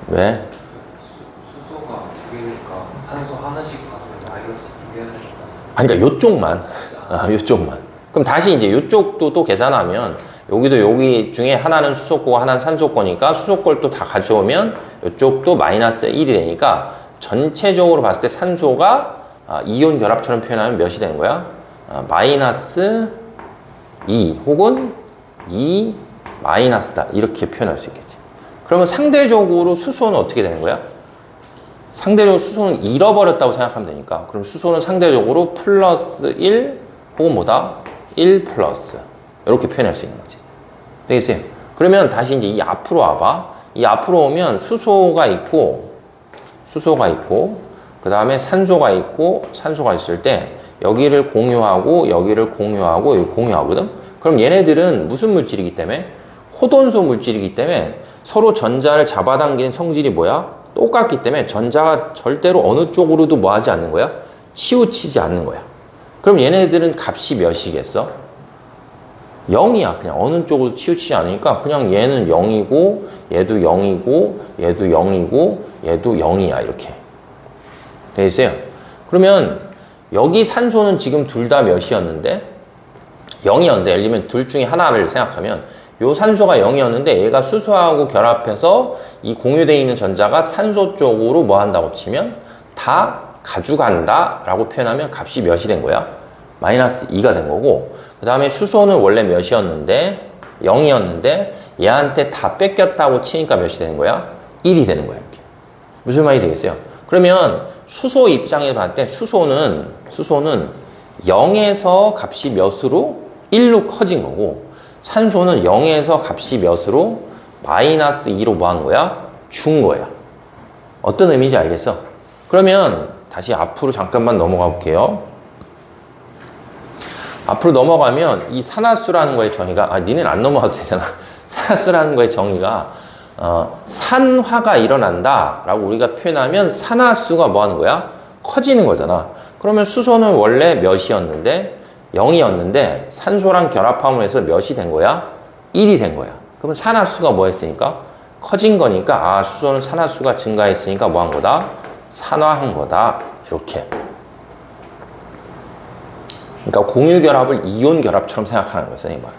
왜? 수소가 두 개니까 산소 하나씩 가면 마이너스 2개가 되니까. 아니, 그러니까 요쪽만. 요쪽만. 그럼 다시 이제 요쪽도 또 계산하면 여기도 여기 중에 하나는 수소 거고 하나는 산소 거니까 수소 걸 또 다 가져오면 요쪽도 마이너스 1이 되니까 전체적으로 봤을 때 산소가 이온 결합처럼 표현하면 몇이 되는 거야? 마이너스 2 혹은 2 마이너스다 이렇게 표현할 수 있겠지. 그러면 상대적으로 수소는 어떻게 되는 거야? 상대적으로 수소는 잃어버렸다고 생각하면 되니까 그럼 수소는 상대적으로 플러스 1 혹은 뭐다? 1 플러스 이렇게 표현할 수 있는 거지. 되겠어요? 그러면 다시 이제 이 앞으로 와봐. 이 앞으로 오면 수소가 있고 그 다음에 산소가 있고 산소가 있을 때 여기를 공유하고 여기를 공유하고 여기 공유하거든? 그럼 얘네들은 무슨 물질이기 때문에? 호돈소 물질이기 때문에 서로 전자를 잡아당기는 성질이 뭐야? 똑같기 때문에 전자가 절대로 어느 쪽으로도 뭐 하지 않는 거야? 치우치지 않는 거야. 그럼 얘네들은 값이 몇이겠어? 0이야. 그냥 어느 쪽으로 치우치지 않으니까 그냥 얘는 0이고 얘도 0이고 얘도 0이고 얘도 0이야. 이렇게 돼 있어요. 그러면 여기 산소는 지금 둘 다 몇이었는데 0이었는데 예를 들면 둘 중에 하나를 생각하면 요 산소가 0이었는데 얘가 수소하고 결합해서 이 공유되어 있는 전자가 산소 쪽으로 뭐 한다고 치면 다 가져간다 라고 표현하면 값이 몇이 된 거야? 마이너스 2가 된 거고 그 다음에 수소는 원래 몇이었는데 0이었는데 얘한테 다 뺏겼다고 치니까 몇이 되는 거야? 1이 되는 거야. 이렇게. 무슨 말이 되겠어요? 그러면 수소 입장에서 봤을 때 수소는 0에서 값이 몇으로? 1로 커진 거고 산소는 0에서 값이 몇으로? 마이너스 2로 뭐 하는 거야? 준 거야. 어떤 의미인지 알겠어? 그러면 다시 앞으로 잠깐만 넘어가 볼게요. 앞으로 넘어가면 이 산화수라는 거의 정의가 니네는 안 넘어가도 되잖아. 산화수라는 거의 정의가 산화가 일어난다 라고 우리가 표현하면 산화수가 뭐 하는 거야? 커지는 거잖아. 그러면 수소는 원래 몇이었는데 0이었는데 산소랑 결합함을 해서 몇이 된 거야? 1이 된 거야. 그러면 산화수가 뭐 했으니까? 커진 거니까 수소는 산화수가 증가했으니까 뭐 한 거다? 산화한 거다. 이렇게. 그러니까 공유결합을 이온결합처럼 생각하는 거예요. 선생님 말.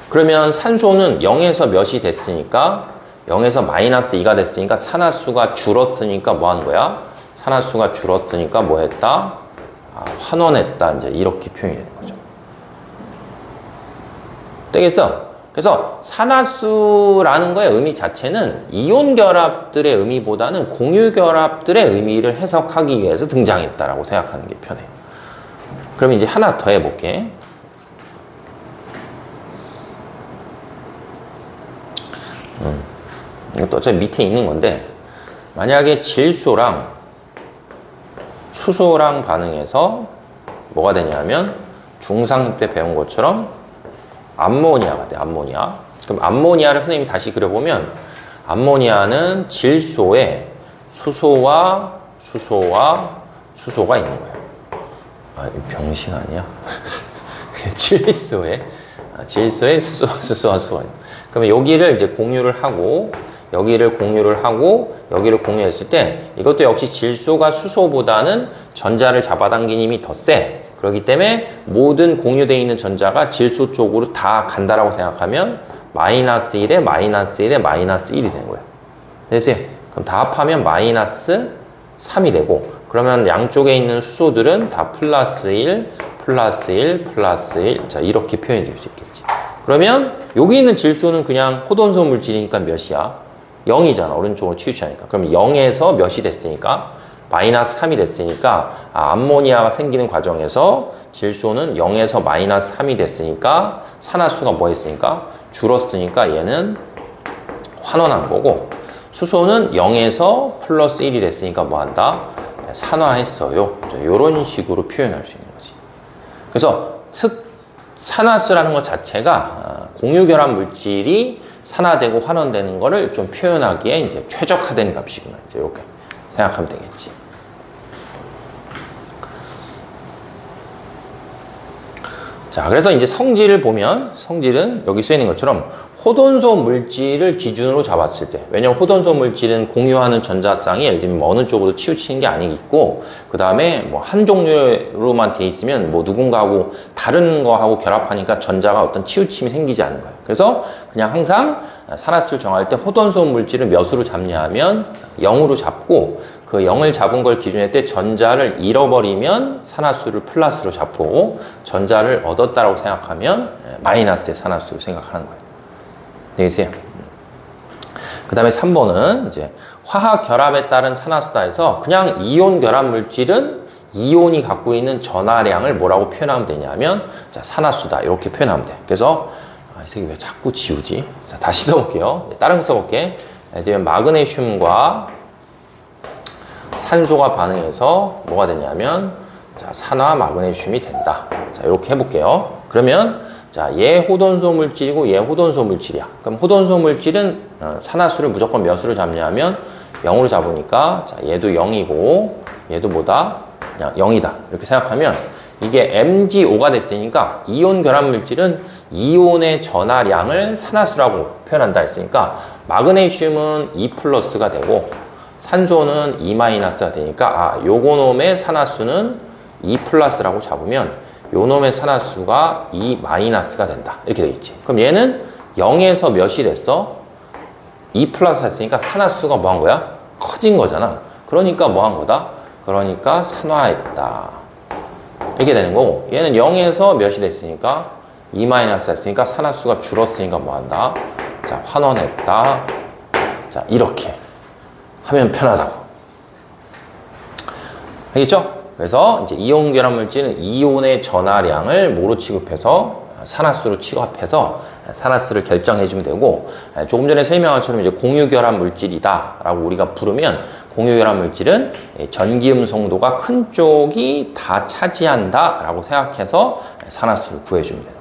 그러면 산소는 0에서 몇이 됐으니까 0에서 마이너스 2가 됐으니까 산화수가 줄었으니까 뭐 하는 거야? 산화수가 줄었으니까 뭐 했다? 환원했다. 이제 이렇게 표현이 되는 거죠. 되겠어? 그래서 산화수라는 거의 의미 자체는 이온 결합들의 의미보다는 공유 결합들의 의미를 해석하기 위해서 등장했다라고 생각하는 게 편해요. 그럼 이제 하나 더 해볼게. 이것도 어차피 밑에 있는 건데, 만약에 질소랑 수소랑 반응해서 뭐가 되냐면 중3 때 배운 것처럼 암모니아가 돼. 암모니아. 그럼 암모니아를 선생님이 다시 그려보면 암모니아는 질소에 수소와 수소가 있는 거예요. 병신 아니야? 질소에 수소와 수소가 있는 거예요. 그러면 여기를 이제 공유를 하고 여기를 공유했을 때 이것도 역시 질소가 수소보다는 전자를 잡아당긴 힘이 더 세. 그렇기 때문에 모든 공유되어 있는 전자가 질소 쪽으로 다 간다라고 생각하면 마이너스 1에 마이너스 1에 마이너스 1이 되는 거예요. 됐어요? 그럼 다 합하면 마이너스 3이 되고, 그러면 양쪽에 있는 수소들은 다 플러스 1, 플러스 1, 플러스 1. 자, 이렇게 표현이 될 수 있겠지. 그러면 여기 있는 질소는 그냥 호돈소 물질이니까 몇이야? 0이잖아. 오른쪽으로 치우치니까. 그럼 0에서 몇이 됐으니까? 마이너스 3이 됐으니까 암모니아가 생기는 과정에서 질소는 0에서 마이너스 3이 됐으니까 산화수가 뭐 했으니까? 줄었으니까 얘는 환원한 거고, 수소는 0에서 플러스 1이 됐으니까 뭐 한다? 산화했어요. 이런 식으로 표현할 수 있는 거지. 그래서 산화수라는 것 자체가 공유결합 물질이 산화되고 환원되는 거를 좀 표현하기에 이제 최적화된 값이구나. 이제 이렇게 생각하면 되겠지. 자, 그래서 이제 성질을 보면, 성질은 여기 써 있는 것처럼 호돈소 물질을 기준으로 잡았을 때, 왜냐면 호돈소 물질은 공유하는 전자쌍이 예를 들면 어느 쪽으로 치우치는 게 아니고, 그 다음에 뭐 한 종류로만 돼 있으면 뭐 누군가하고 다른 거하고 결합하니까 전자가 어떤 치우침이 생기지 않는 거예요. 그래서 그냥 항상 산화수를 정할 때 호돈소 물질을 몇으로 잡냐 하면 0으로 잡고, 그 0을 잡은 걸 기준할 때 전자를 잃어버리면 산화수를 플러스로 잡고, 전자를 얻었다라고 생각하면 마이너스의 산화수로 생각하는 거예요. 되겠어요? 그 다음에 3번은 이제 화학 결합에 따른 산화수다 해서 그냥 이온 결합 물질은 이온이 갖고 있는 전하량을 뭐라고 표현하면 되냐면, 자, 산화수다. 이렇게 표현하면 돼. 그래서, 이 새끼 왜 자꾸 지우지? 자, 다시 써볼게요. 다른 거 써볼게. 예를 들면 마그네슘과 산소가 반응해서 뭐가 되냐면, 자, 산화 마그네슘이 된다. 자, 이렇게 해볼게요. 그러면, 자, 얘 호돈소 물질이고 얘 호돈소 물질이야. 그럼 호돈소 물질은 산화수를 무조건 몇으로 잡냐면 0으로 잡으니까, 자, 얘도 0이고 얘도 뭐다? 그냥 0이다. 이렇게 생각하면 이게 MgO가 됐으니까 이온 결합 물질은 이온의 전하량을 산화수라고 표현한다 했으니까 마그네슘은 2 플러스가 되고 산소는 2 마이너스가 되니까 요거 놈의 산화수는 2 플러스라고 잡으면 요 놈의 산화수가 2 마이너스가 된다. 이렇게 되겠지. 그럼 얘는 0에서 몇이 됐어? 2 플러스 했으니까 산화수가 뭐 한 거야? 커진 거잖아. 그러니까 뭐 한 거다? 그러니까 산화했다. 이렇게 되는 거고, 얘는 0에서 몇이 됐으니까 2 마이너스 했으니까 산화수가 줄었으니까 뭐 한다? 자, 환원했다. 자, 이렇게 하면 편하다고. 알겠죠? 그래서 이제 이온 결합 물질은 이온의 전하량을 뭐로 취급해서 산화수로 취급해서 산화수를 결정해주면 되고, 조금 전에 설명한 것처럼 이제 공유 결합 물질이다라고 우리가 부르면 공유 결합 물질은 전기음 성도가 큰 쪽이 다 차지한다라고 생각해서 산화수를 구해주면 돼요.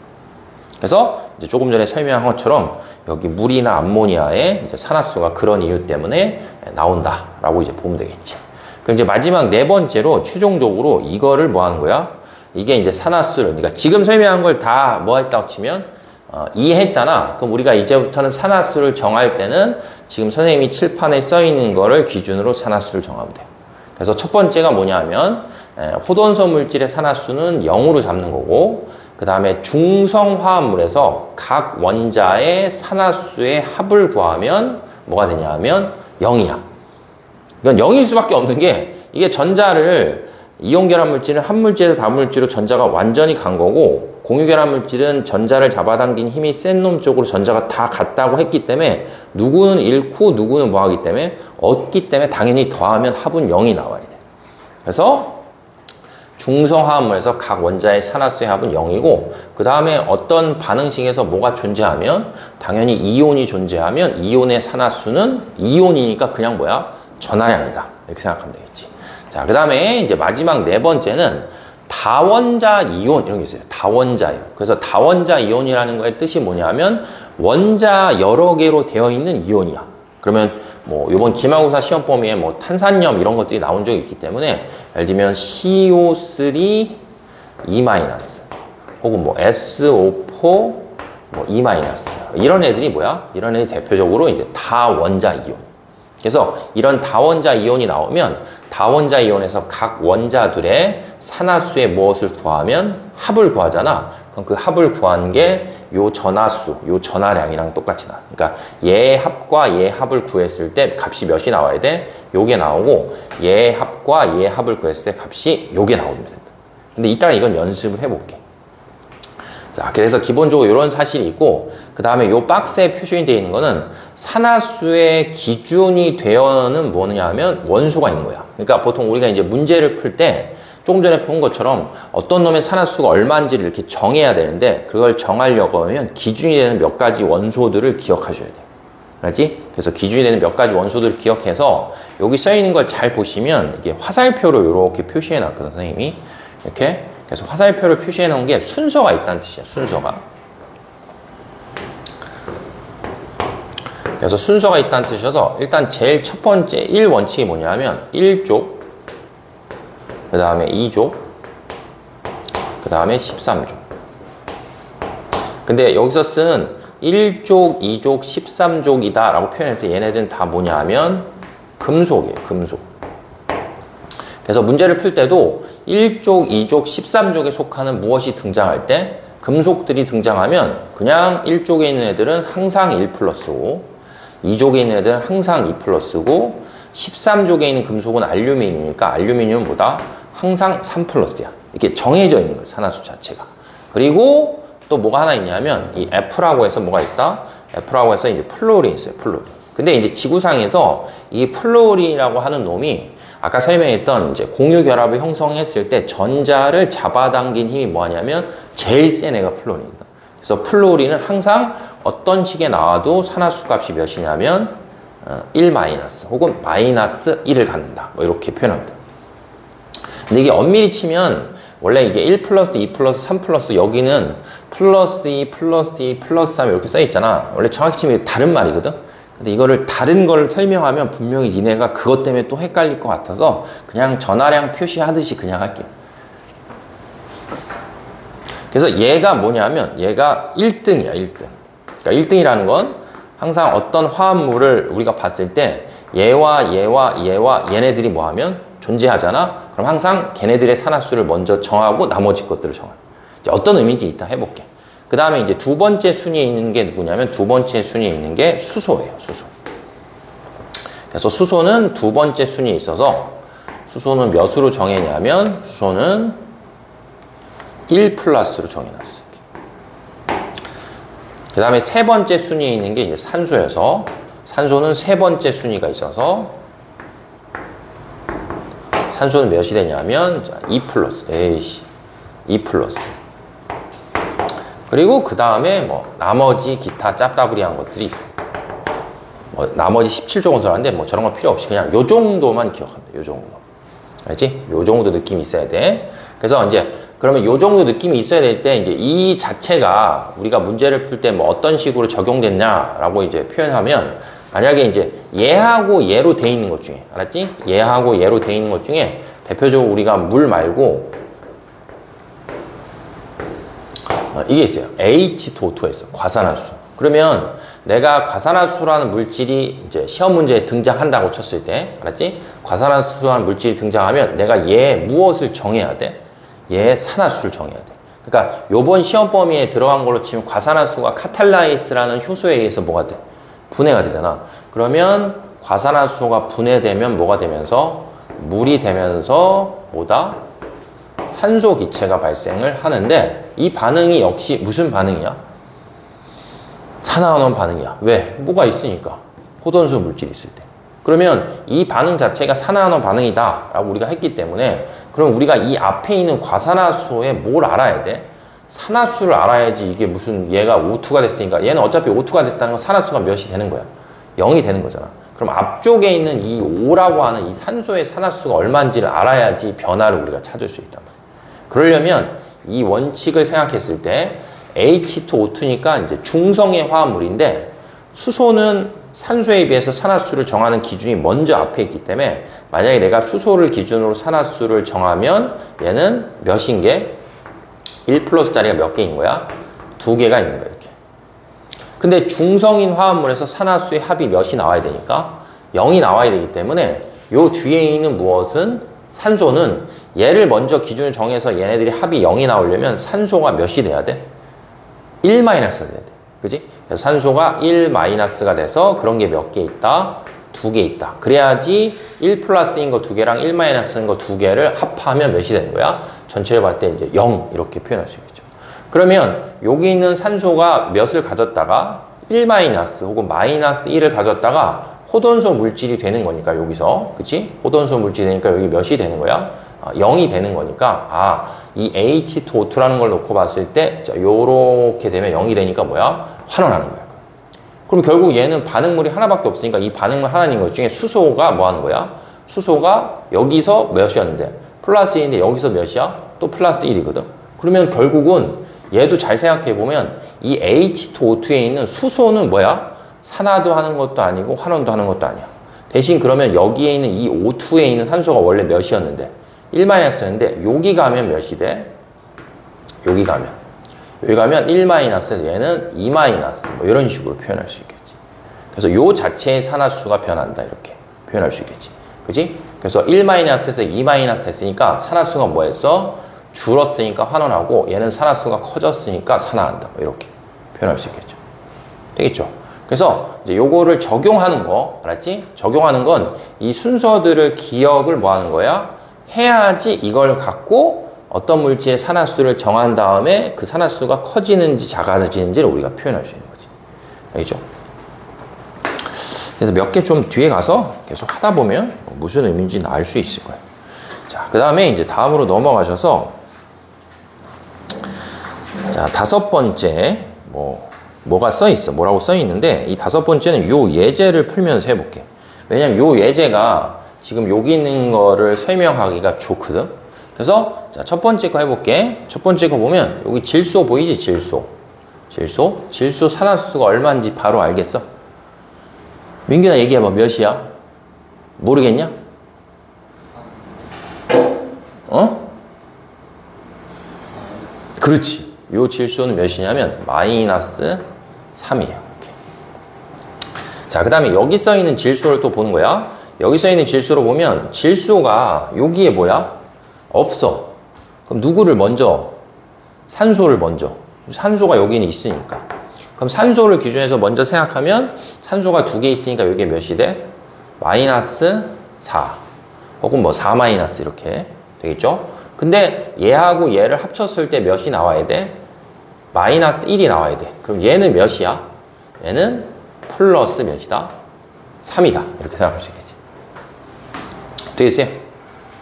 그래서 이제 조금 전에 설명한 것처럼 여기 물이나 암모니아의 이제 산화수가 그런 이유 때문에 나온다라고 이제 보면 되겠지. 그럼 이제 마지막 네 번째로 최종적으로 이거를 뭐 하는 거야? 이게 이제 산화수를, 그러니까 지금 설명한 걸 다 뭐 했다고 치면 이해했잖아. 그럼 우리가 이제부터는 산화수를 정할 때는 지금 선생님이 칠판에 써 있는 거를 기준으로 산화수를 정하면 돼요. 그래서 첫 번째가 뭐냐면 호돈소 물질의 산화수는 0으로 잡는 거고, 그 다음에 중성화합물에서 각 원자의 산화수의 합을 구하면 뭐가 되냐 하면 0이야. 이건 0일 수밖에 없는 게, 이게 전자를 이온결합 물질은 한 물질에서 다른 물질로 전자가 완전히 간 거고, 공유결합 물질은 전자를 잡아당긴 힘이 센 놈 쪽으로 전자가 다 갔다고 했기 때문에 누구는 잃고 누구는 뭐 하기 때문에 얻기 때문에 당연히 더하면 합은 0이 나와야 돼. 그래서 중성화합물에서 각 원자의 산화수의 합은 0이고, 그 다음에 어떤 반응식에서 뭐가 존재하면 당연히 이온이 존재하면 이온의 산화수는 이온이니까 그냥 뭐야? 전하량이다. 이렇게 생각하면 되겠지. 자, 그 다음에 이제 마지막 네 번째는 다원자 이온 이런 게 있어요. 다원자 이온. 그래서 다원자 이온이라는 거의 뜻이 뭐냐면 원자 여러 개로 되어 있는 이온이야. 그러면 뭐 이번 기말고사 시험 범위에 뭐 탄산염 이런 것들이 나온 적이 있기 때문에 예를 들면 CO3 E- 혹은 뭐 SO4 뭐 E- 이런 애들이 뭐야? 이런 애들이 대표적으로 이제 다원자 이온. 그래서 이런 다원자 이온이 나오면 다원자 이온에서 각 원자들의 산화수의 무엇을 구하면 합을 구하잖아. 그럼 그 합을 구한 게 요 전하수, 요 전하량이랑 똑같이 나와. 그러니까 얘의 합과 얘의 합을 구했을 때 값이 몇이 나와야 돼? 요게 나오고 얘의 합과 얘의 합을 구했을 때 값이 요게 나오면 된다. 근데 이따가 이건 연습을 해볼게. 자, 그래서 기본적으로 이런 사실이 있고, 그 다음에 요 박스에 표시되어 있는 거는 산화수의 기준이 되어는 뭐냐 하면 원소가 있는 거야. 그러니까 보통 우리가 이제 문제를 풀 때 조금 전에 본 것처럼 어떤 놈의 산화수가 얼마인지를 이렇게 정해야 되는데, 그걸 정하려고 하면 기준이 되는 몇 가지 원소들을 기억하셔야 돼요. 알지? 그래서 기준이 되는 몇 가지 원소들을 기억해서 여기 써 있는 걸 잘 보시면 이게 화살표로 이렇게 표시해 놨거든, 선생님이. 이렇게. 그래서 화살표를 표시해 놓은 게 순서가 있다는 뜻이야, 순서가. 그래서 순서가 있다는 뜻이어서 일단 제일 첫 번째 1원칙이 뭐냐면 1족, 그 다음에 2족, 그 다음에 13족. 근데 여기서 쓴 1족, 2족, 13족이다 라고 표현해서 얘네들은 다 뭐냐 하면 금속이에요, 금속. 그래서 문제를 풀 때도 1족, 2족, 13족에 속하는 무엇이 등장할 때 금속들이 등장하면 그냥 1족에 있는 애들은 항상 1 플러스고 2족에 있는 애들은 항상 2 플러스고 13족에 있는 금속은 알루미늄이니까 알루미늄은 뭐다? 항상 3 플러스야. 이렇게 정해져 있는 거예요, 산화수 자체가. 그리고 또 뭐가 하나 있냐면 이 F라고 해서 뭐가 있다? F라고 해서 이제 플루린이 있어요, 플루린. 근데 이제 지구상에서 이 플루린이라고 하는 놈이 아까 설명했던 이제 공유 결합을 형성했을 때 전자를 잡아당긴 힘이 뭐냐면 제일 센 애가 플루린이다. 그래서 플루린은 항상 어떤 식에 나와도 산화수 값이 몇이냐면 1 마이너스 혹은 마이너스 1을 갖는다. 뭐 이렇게 표현합니다. 근데 이게 엄밀히 치면 원래 이게 1 플러스 2 플러스 3 플러스 여기는 플러스 2 플러스 2 플러스 3 이렇게 써 있잖아. 원래 정확히 치면 다른 말이거든. 근데 이거를 다른 걸 설명하면 분명히 니네가 그것 때문에 또 헷갈릴 것 같아서 그냥 전하량 표시하듯이 그냥 할게요. 그래서 얘가 뭐냐면 얘가 1등이야, 1등. 그러니까 1등이라는 건 항상 어떤 화합물을 우리가 봤을 때 얘와 얘와 얘와 얘네들이 뭐하면 존재하잖아. 그럼 항상 걔네들의 산화수를 먼저 정하고 나머지 것들을 정해. 어떤 의미인지 이따 해볼게. 그 다음에 이제 두 번째 순위에 있는 게 누구냐면 두 번째 순위에 있는 게 수소예요, 수소. 그래서 수소는 두 번째 순위에 있어서 수소는 몇으로 정했냐면 수소는 1 플러스로 정해놨어요. 그 다음에 세 번째 순위에 있는 게 이제 산소여서 산소는 세 번째 순위가 있어서 산소는 몇이 되냐면 2 플러스, 2 플러스. 그리고 그 다음에 뭐 나머지 기타 짭따부리한 것들이 있어요. 뭐 나머지 17조 원소라는데 뭐 저런 거 필요 없이 그냥 요 정도만 기억합니다. 요 정도. 알지? 요 정도 느낌이 있어야 돼. 그래서 이제 그러면 요 정도 느낌이 있어야 될 때 이제 이 자체가 우리가 문제를 풀 때 뭐 어떤 식으로 적용됐냐라고 이제 표현하면 만약에 이제 얘하고 얘로 돼 있는 것 중에 알았지? 얘하고 얘로 돼 있는 것 중에 대표적으로 우리가 물 말고 이게 있어요. H2O2가 있어. 과산화수. 그러면 내가 과산화수소라는 물질이 이제 시험 문제에 등장한다고 쳤을 때, 알았지? 과산화수소라는 물질이 등장하면 내가 얘 무엇을 정해야 돼? 얘 산화수를 정해야 돼. 그러니까 요번 시험 범위에 들어간 걸로 치면 과산화수소가 카탈라이스라는 효소에 의해서 뭐가 돼? 분해가 되잖아. 그러면 과산화수소가 분해되면 뭐가 되면서? 물이 되면서 뭐다? 산소 기체가 발생을 하는데 이 반응이 역시 무슨 반응이야? 산화환원 반응이야. 왜? 뭐가 있으니까. 호돈수 물질이 있을 때. 그러면 이 반응 자체가 산화환원 반응이다 라고 우리가 했기 때문에 그럼 우리가 이 앞에 있는 과산화수소에 뭘 알아야 돼? 산화수를 알아야지. 이게 무슨 얘가 O2가 됐으니까 얘는 어차피 O2가 됐다는 건 산화수가 몇이 되는 거야? 0이 되는 거잖아. 그럼 앞쪽에 있는 이 O라고 하는 이 산소의 산화수가 얼마인지를 알아야지 변화를 우리가 찾을 수 있단 말이야. 그러려면 이 원칙을 생각했을 때 H2O2니까 이제 중성의 화합물인데 수소는 산소에 비해서 산화수를 정하는 기준이 먼저 앞에 있기 때문에 만약에 내가 수소를 기준으로 산화수를 정하면 얘는 몇인 게 1 플러스짜리가 몇 개인 거야? 2개가 있는 거야 이렇게. 근데 중성인 화합물에서 산화수의 합이 몇이 나와야 되니까 0이 나와야 되기 때문에 요 뒤에 있는 무엇은 산소는 얘를 먼저 기준을 정해서 얘네들이 합이 0이 나오려면 산소가 몇이 돼야 돼? 1-가 돼야 돼. 그지? 그래서 산소가 1-가 돼서 그런 게 몇 개 있다? 2개 있다. 그래야지 1 플러스인 거 2개랑 1-인 거 2개를 합하면 몇이 되는 거야? 전체를 봤을 때 이제 0 이렇게 표현할 수 있겠죠. 그러면 여기 있는 산소가 몇을 가졌다가 1- 혹은 -1을 가졌다가 호돈소 물질이 되는 거니까 여기서 그치? 호돈소 물질이 되니까 여기 몇이 되는 거야? 0이 되는 거니까 이 H2O2라는 걸 놓고 봤을 때 요렇게 되면 0이 되니까 뭐야? 환원하는 거야. 그럼 결국 얘는 반응물이 하나밖에 없으니까 이 반응물 하나인 것 중에 수소가 뭐 하는 거야? 수소가 여기서 몇이었는데 플러스 1인데 여기서 몇이야? 또 플러스 1이거든. 그러면 결국은 얘도 잘 생각해 보면 이 H2O2에 있는 수소는 뭐야? 산화도 하는 것도 아니고 환원도 하는 것도 아니야. 대신 그러면 여기에 있는 이 O2에 있는 산소가 원래 몇이었는데 1-였는데 여기 가면 몇이 돼? 여기 가면 1-에서 얘는 2- 뭐 이런 식으로 표현할 수 있겠지. 그래서 요 자체의 산화수가 변한다 이렇게 표현할 수 있겠지. 그지? 그래서 1-에서 2- 됐으니까 산화수가 뭐였어? 줄었으니까 환원하고 얘는 산화수가 커졌으니까 산화한다 뭐 이렇게 표현할 수 있겠죠. 되겠죠? 그래서 이제 요거를 적용하는 거 알았지? 적용하는 건 이 순서들을 기억을 뭐 하는 거야? 해야지 이걸 갖고 어떤 물질의 산화수를 정한 다음에 그 산화수가 커지는지 작아지는지를 우리가 표현할 수 있는 거지. 알겠죠? 그래서 몇 개 좀 뒤에 가서 계속 하다 보면 무슨 의미인지는 알 수 있을 거예요. 자, 그 다음에 이제 다음으로 넘어가셔서 자, 5번째 뭐가 써 있어. 뭐라고 써 있는데 이 5번째는 요 예제를 풀면서 해볼게. 왜냐면 요 예제가 지금 여기 있는 거를 설명하기가 좋거든. 그래서 자, 첫 번째 거 해볼게. 첫 번째 거 보면 여기 질소 보이지? 질소 산화수가 얼마인지 바로 알겠어? 민규나 얘기해봐. 몇이야? 모르겠냐? 그렇지. 요 질소는 몇이냐면 -3이에요. 자, 그 다음에 여기 써 있는 질소를 또 보는 거야. 여기 써 있는 질소로 보면 질소가 여기에 뭐야? 없어. 그럼 누구를 먼저? 산소를 먼저. 산소가 여기는 있으니까. 그럼 산소를 기준해서 먼저 생각하면 산소가 2개 있으니까 여기에 몇이 돼? -4 혹은 4- 이렇게 되겠죠? 근데 얘하고 얘를 합쳤을 때 몇이 나와야 돼? -1이 나와야 돼. 그럼 얘는 몇이야? 얘는 플러스 몇이다? 3이다. 이렇게 생각할 수 있겠지. 되겠어요?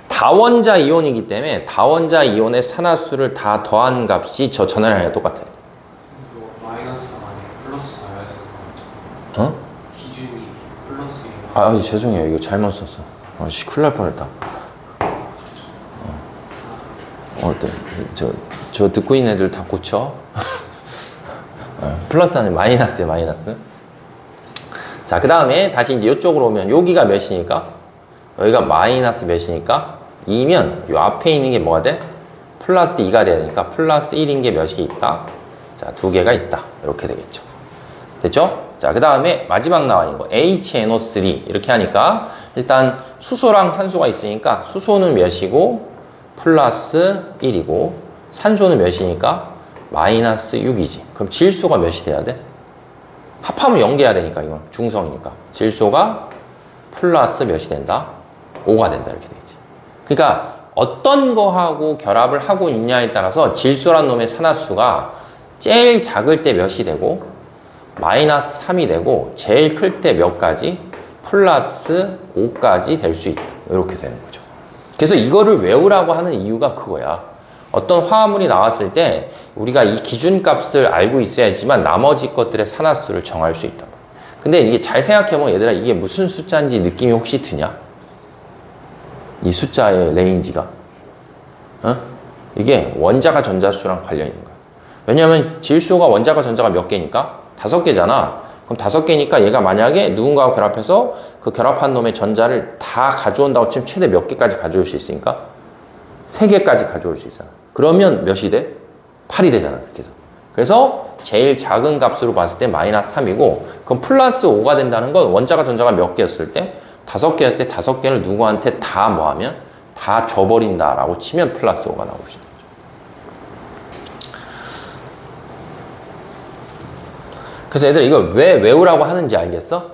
다원자 이온이기 때문에 다원자 이온의 산화수를 다 더한 값이 저 전화량이랑 똑같아요. 이거 마이너스가 아니고 플러스 나와야 될것 같아요. 기준이 플러스예요. 죄송해요. 이거 잘못 썼어. 큰일 날 뻔했다. 어때? 저 듣고 있는 애들 다 고쳐? 플러스 아니면 마이너스. 자, 그 다음에 다시 이제 이쪽으로 오면 여기가 몇이니까? 여기가 마이너스 몇이니까? 2면 요 앞에 있는 게 뭐가 돼? 플러스 2가 되니까 플러스 1인 게 몇이 있다? 자, 2개가 있다. 이렇게 되겠죠. 됐죠? 자, 그 다음에 마지막 나와 있는 거 HNO3 이렇게 하니까 일단 수소랑 산소가 있으니까 수소는 몇이고 플러스 1이고 산소는 몇이니까 마이너스 6이지. 그럼 질소가 몇이 돼야 돼? 합하면 0 돼야 되니까 이건 중성이니까 질소가 플러스 몇이 된다? 5가 된다 이렇게 되겠지. 그러니까 어떤 거하고 결합을 하고 있냐에 따라서 질소란 놈의 산화수가 제일 작을 때 몇이 되고 마이너스 3이 되고 제일 클 때 몇 가지? 플러스 5까지 될 수 있다. 이렇게 되는 거죠. 그래서 이거를 외우라고 하는 이유가 그거야. 어떤 화합물이 나왔을 때 우리가 이 기준값을 알고 있어야지만 나머지 것들의 산화수를 정할 수 있다. 근데 이게 잘 생각해보면 얘들아 이게 무슨 숫자인지 느낌이 혹시 드냐? 이 숫자의 레인지가 이게 원자가 전자수랑 관련이 있는 거야. 왜냐하면 질소가 원자가 전자가 몇 개니까? 5개잖아. 그럼 5개니까 얘가 만약에 누군가와 결합해서 그 결합한 놈의 전자를 다 가져온다고 치면 최대 몇 개까지 가져올 수 있으니까? 3개까지 가져올 수 있잖아. 그러면 몇이 돼? 8이 되잖아. 그래서 제일 작은 값으로 봤을 때 마이너스 3이고 그럼 플러스 5가 된다는 건 원자가 전자가 몇 개였을 때? 5개였을 때 5개를 누구한테 다 뭐하면? 다 줘버린다라고 치면 플러스 5가 나올 수 있는 거죠. 그래서 애들 이걸 왜 외우라고 하는지 알겠어?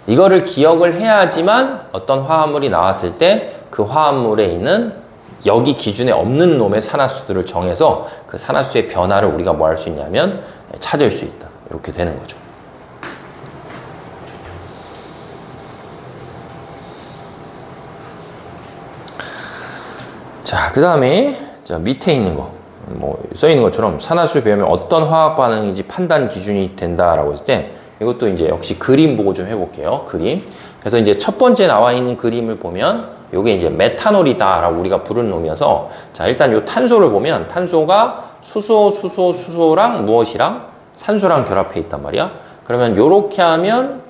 이거를 기억을 해야지만 어떤 화합물이 나왔을 때 그 화합물에 있는 여기 기준에 없는 놈의 산화수들을 정해서 그 산화수의 변화를 우리가 뭐 할 수 있냐면 찾을 수 있다. 이렇게 되는 거죠. 자, 그 다음에 밑에 있는 거, 뭐 써 있는 것처럼 산화수를 배우면 어떤 화학 반응인지 판단 기준이 된다라고 했을 때 이것도 이제 역시 그림 보고 좀 해볼게요. 그림. 그래서 이제 첫 번째 나와 있는 그림을 보면 요게 이제 메탄올이다라고 우리가 부르는 놈이어서 자, 일단 요 탄소를 보면 탄소가 수소랑 무엇이랑 산소랑 결합해 있단 말이야. 그러면 요렇게 하면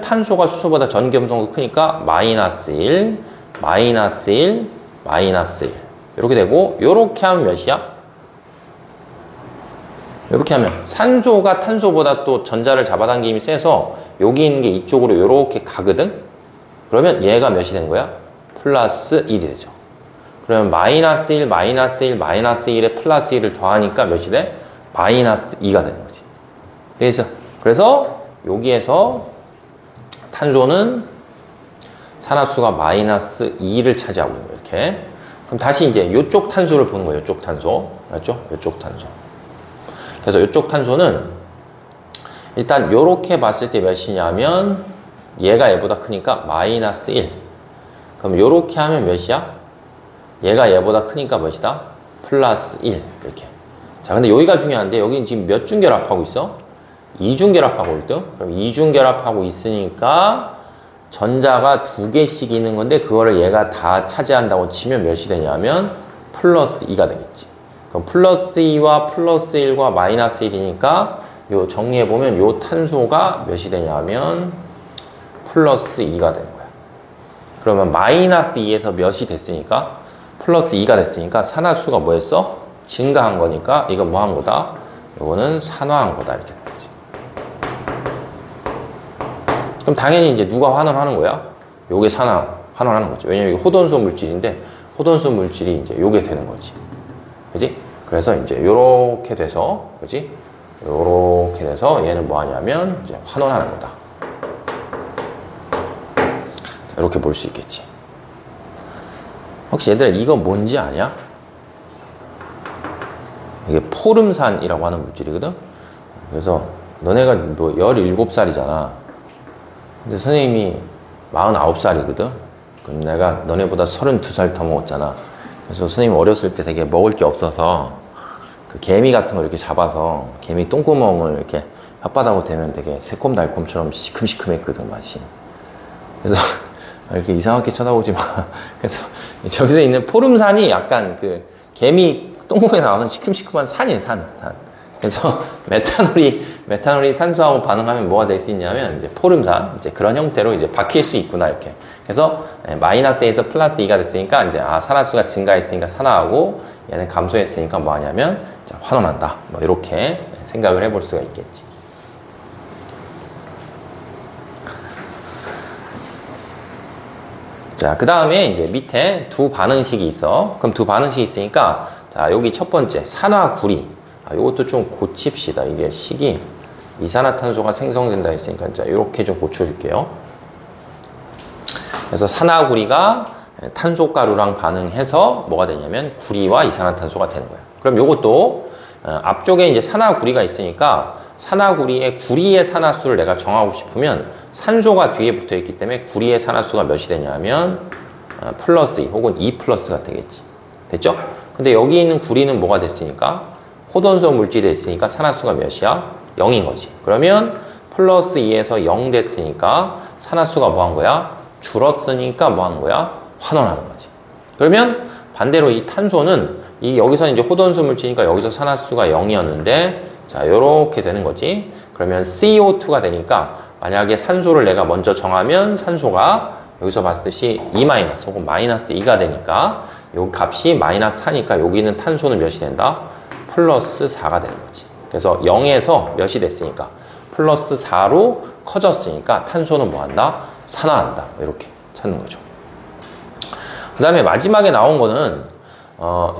탄소가 수소보다 전기음성도 크니까 마이너스 1, 마이너스 1, 마이너스 1 이렇게 되고 요렇게 하면 몇이야? 이렇게 하면 산소가 탄소보다 또 전자를 잡아당김이 세서 여기 있는 게 이쪽으로 이렇게 가거든? 그러면 얘가 몇이 되는 거야? 플러스 1이 되죠. 그러면 마이너스 1, 마이너스 1, 마이너스 1에 플러스 1을 더하니까 몇이 돼? 마이너스 2가 되는 거지. 그래서 여기에서 탄소는 산화수가 마이너스 2를 차지하고 있는 거예요. 이렇게. 그럼 다시 이제 이쪽 탄소를 보는 거예요. 이쪽 탄소. 알았죠? 이쪽 탄소. 그래서 이쪽 탄소는 일단 이렇게 봤을 때 몇이냐면 얘가 얘보다 크니까 마이너스 1. 그럼 이렇게 하면 몇이야? 얘가 얘보다 크니까 몇이다? 플러스 1. 이렇게. 자, 근데 여기가 중요한데 여기는 지금 몇 중 결합하고 있어? 2중 결합하고 있거든? 그럼 2중 결합하고 있으니까 전자가 2개씩 있는 건데 그거를 얘가 다 차지한다고 치면 몇이 되냐면 플러스 2가 되겠지. 그럼 플러스 2와 플러스 1과 마이너스 1이니까 요 정리해보면 요 탄소가 몇이 되냐면 플러스 2가 되는 거야. 그러면 마이너스 2에서 몇이 됐으니까 플러스 2가 됐으니까 산화수가 뭐였어? 증가한 거니까 이거 뭐 한 거다? 요거는 산화한 거다 이렇게 되는 거지. 그럼 당연히 이제 누가 환원하는 거야? 요게 환원하는 거지. 왜냐면 이게 호돈소 물질인데 호돈소 물질이 이제 요게 되는 거지. 그지? 그래서 이제 요렇게 돼서, 그지? 요렇게 돼서 얘는 뭐 하냐면 이제 환원하는 거다. 이렇게 볼 수 있겠지. 혹시 얘들아 이거 뭔지 아냐? 이게 포름산이라고 하는 물질이거든? 그래서 너네가 뭐 17살이잖아. 근데 선생님이 49살이거든? 그럼 내가 너네보다 32살 더 먹었잖아. 그래서 선생님 어렸을 때 되게 먹을 게 없어서 그 개미 같은 거 이렇게 잡아서 개미 똥구멍을 이렇게 혓바닥으로 대면 되게 새콤달콤처럼 시큼시큼했거든, 맛이. 그래서 이렇게 이상하게 쳐다보지 마. 그래서 저기서 있는 포름산이 약간 그 개미 똥구멍에 나오는 시큼시큼한 산이에요, 산. 그래서 메탄올이 산소하고 반응하면 뭐가 될 수 있냐면 이제 포름산, 이제 그런 형태로 이제 박힐 수 있구나, 이렇게. 그래서 마이너스에서 플러스 2가 됐으니까 이제 산화수가 증가했으니까 산화하고 얘는 감소했으니까 뭐 하냐면 환원한다. 뭐 이렇게 생각을 해볼 수가 있겠지. 자, 그 다음에 이제 밑에 두 반응식이 있어. 그럼 두 반응식이 있으니까, 자, 여기 첫 번째, 산화구리. 이것도 좀 고칩시다. 이게 식이 이산화탄소가 생성된다 했으니까, 자, 이렇게 좀 고쳐줄게요. 그래서 산화구리가 탄소가루랑 반응해서 뭐가 되냐면, 구리와 이산화탄소가 되는 거예요. 그럼 이것도 앞쪽에 이제 산화구리가 있으니까, 산화구리의 구리의 산화수를 내가 정하고 싶으면 산소가 뒤에 붙어 있기 때문에 구리의 산화수가 몇이 되냐면 플러스 2 혹은 2 플러스가 되겠지. 됐죠? 근데 여기 있는 구리는 뭐가 됐으니까 호돈소 물질이 됐으니까 산화수가 몇이야? 0인 거지. 그러면 플러스 2에서 0 됐으니까 산화수가 뭐 한 거야? 줄었으니까 뭐 하는 거야? 환원하는 거지. 그러면 반대로 이 탄소는 여기서 이제 호돈소 물질이니까 여기서 산화수가 0이었는데 자, 요렇게 되는 거지. 그러면 CO2가 되니까 만약에 산소를 내가 먼저 정하면 산소가 여기서 봤듯이 2- 혹은 마이너스 2가 되니까 요 값이 마이너스 4니까 여기는 탄소는 몇이 된다? 플러스 4가 되는 거지. 그래서 0에서 몇이 됐으니까 플러스 4로 커졌으니까 탄소는 뭐 한다? 산화한다. 이렇게 찾는 거죠. 그 다음에 마지막에 나온 거는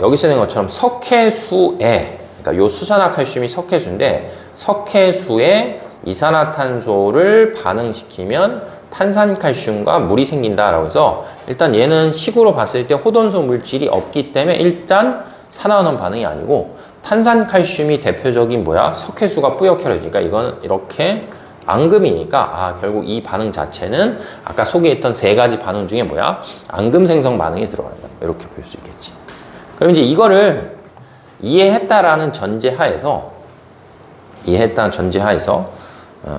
여기 쓰는 것처럼 석회수에 그러니까 요 수산화칼슘이 석회수인데 석회수에 이산화탄소를 반응시키면 탄산칼슘과 물이 생긴다라고 해서 일단 얘는 식으로 봤을 때 호돈소 물질이 없기 때문에 일단 산화환원 반응이 아니고 탄산칼슘이 대표적인 뭐야? 석회수가 뿌옇게려지니까 이거는 이렇게 앙금이니까 결국 이 반응 자체는 아까 소개했던 세 가지 반응 중에 뭐야? 앙금 생성 반응이 들어가는 거야. 이렇게 볼 수 있겠지. 그럼 이제 이거를 이해했다라는 전제하에서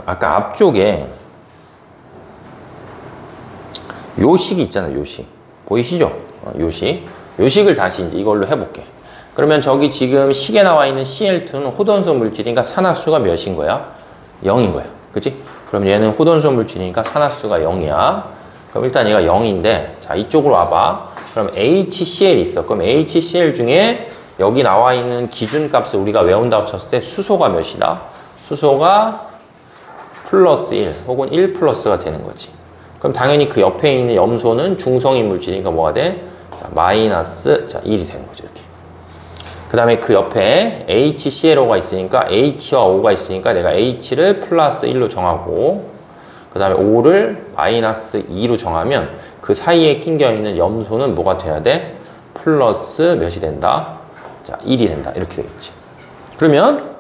아까 앞쪽에 요식이 있잖아요. 요식 보이시죠? 요식을 다시 이제 이걸로 해볼게. 그러면 저기 지금 식에 나와 있는 Cl2는 호돈소 물질이니까 산화수가 몇인 거야? 0인 거야. 그치? 그럼 얘는 호돈소 물질이니까 산화수가 0이야. 그럼 일단 얘가 0인데 자 이쪽으로 와봐. 그럼 HCl이 있어. 그럼 HCl 중에 여기 나와 있는 기준값을 우리가 외운다고 쳤을 때 수소가 몇이다? 수소가 플러스 1 혹은 1 플러스가 되는 거지. 그럼 당연히 그 옆에 있는 염소는 중성인 물질이니까 뭐가 돼? 자, 마이너스 1이 되는 거죠. 이렇게. 그 다음에 그 옆에 HClO가 있으니까 H와 O가 있으니까 내가 H를 플러스 1로 정하고 그 다음에 O를 마이너스 2로 정하면 그 사이에 낑겨 있는 염소는 뭐가 돼야 돼? 플러스 몇이 된다? 자, 1이 된다. 이렇게 되겠지. 그러면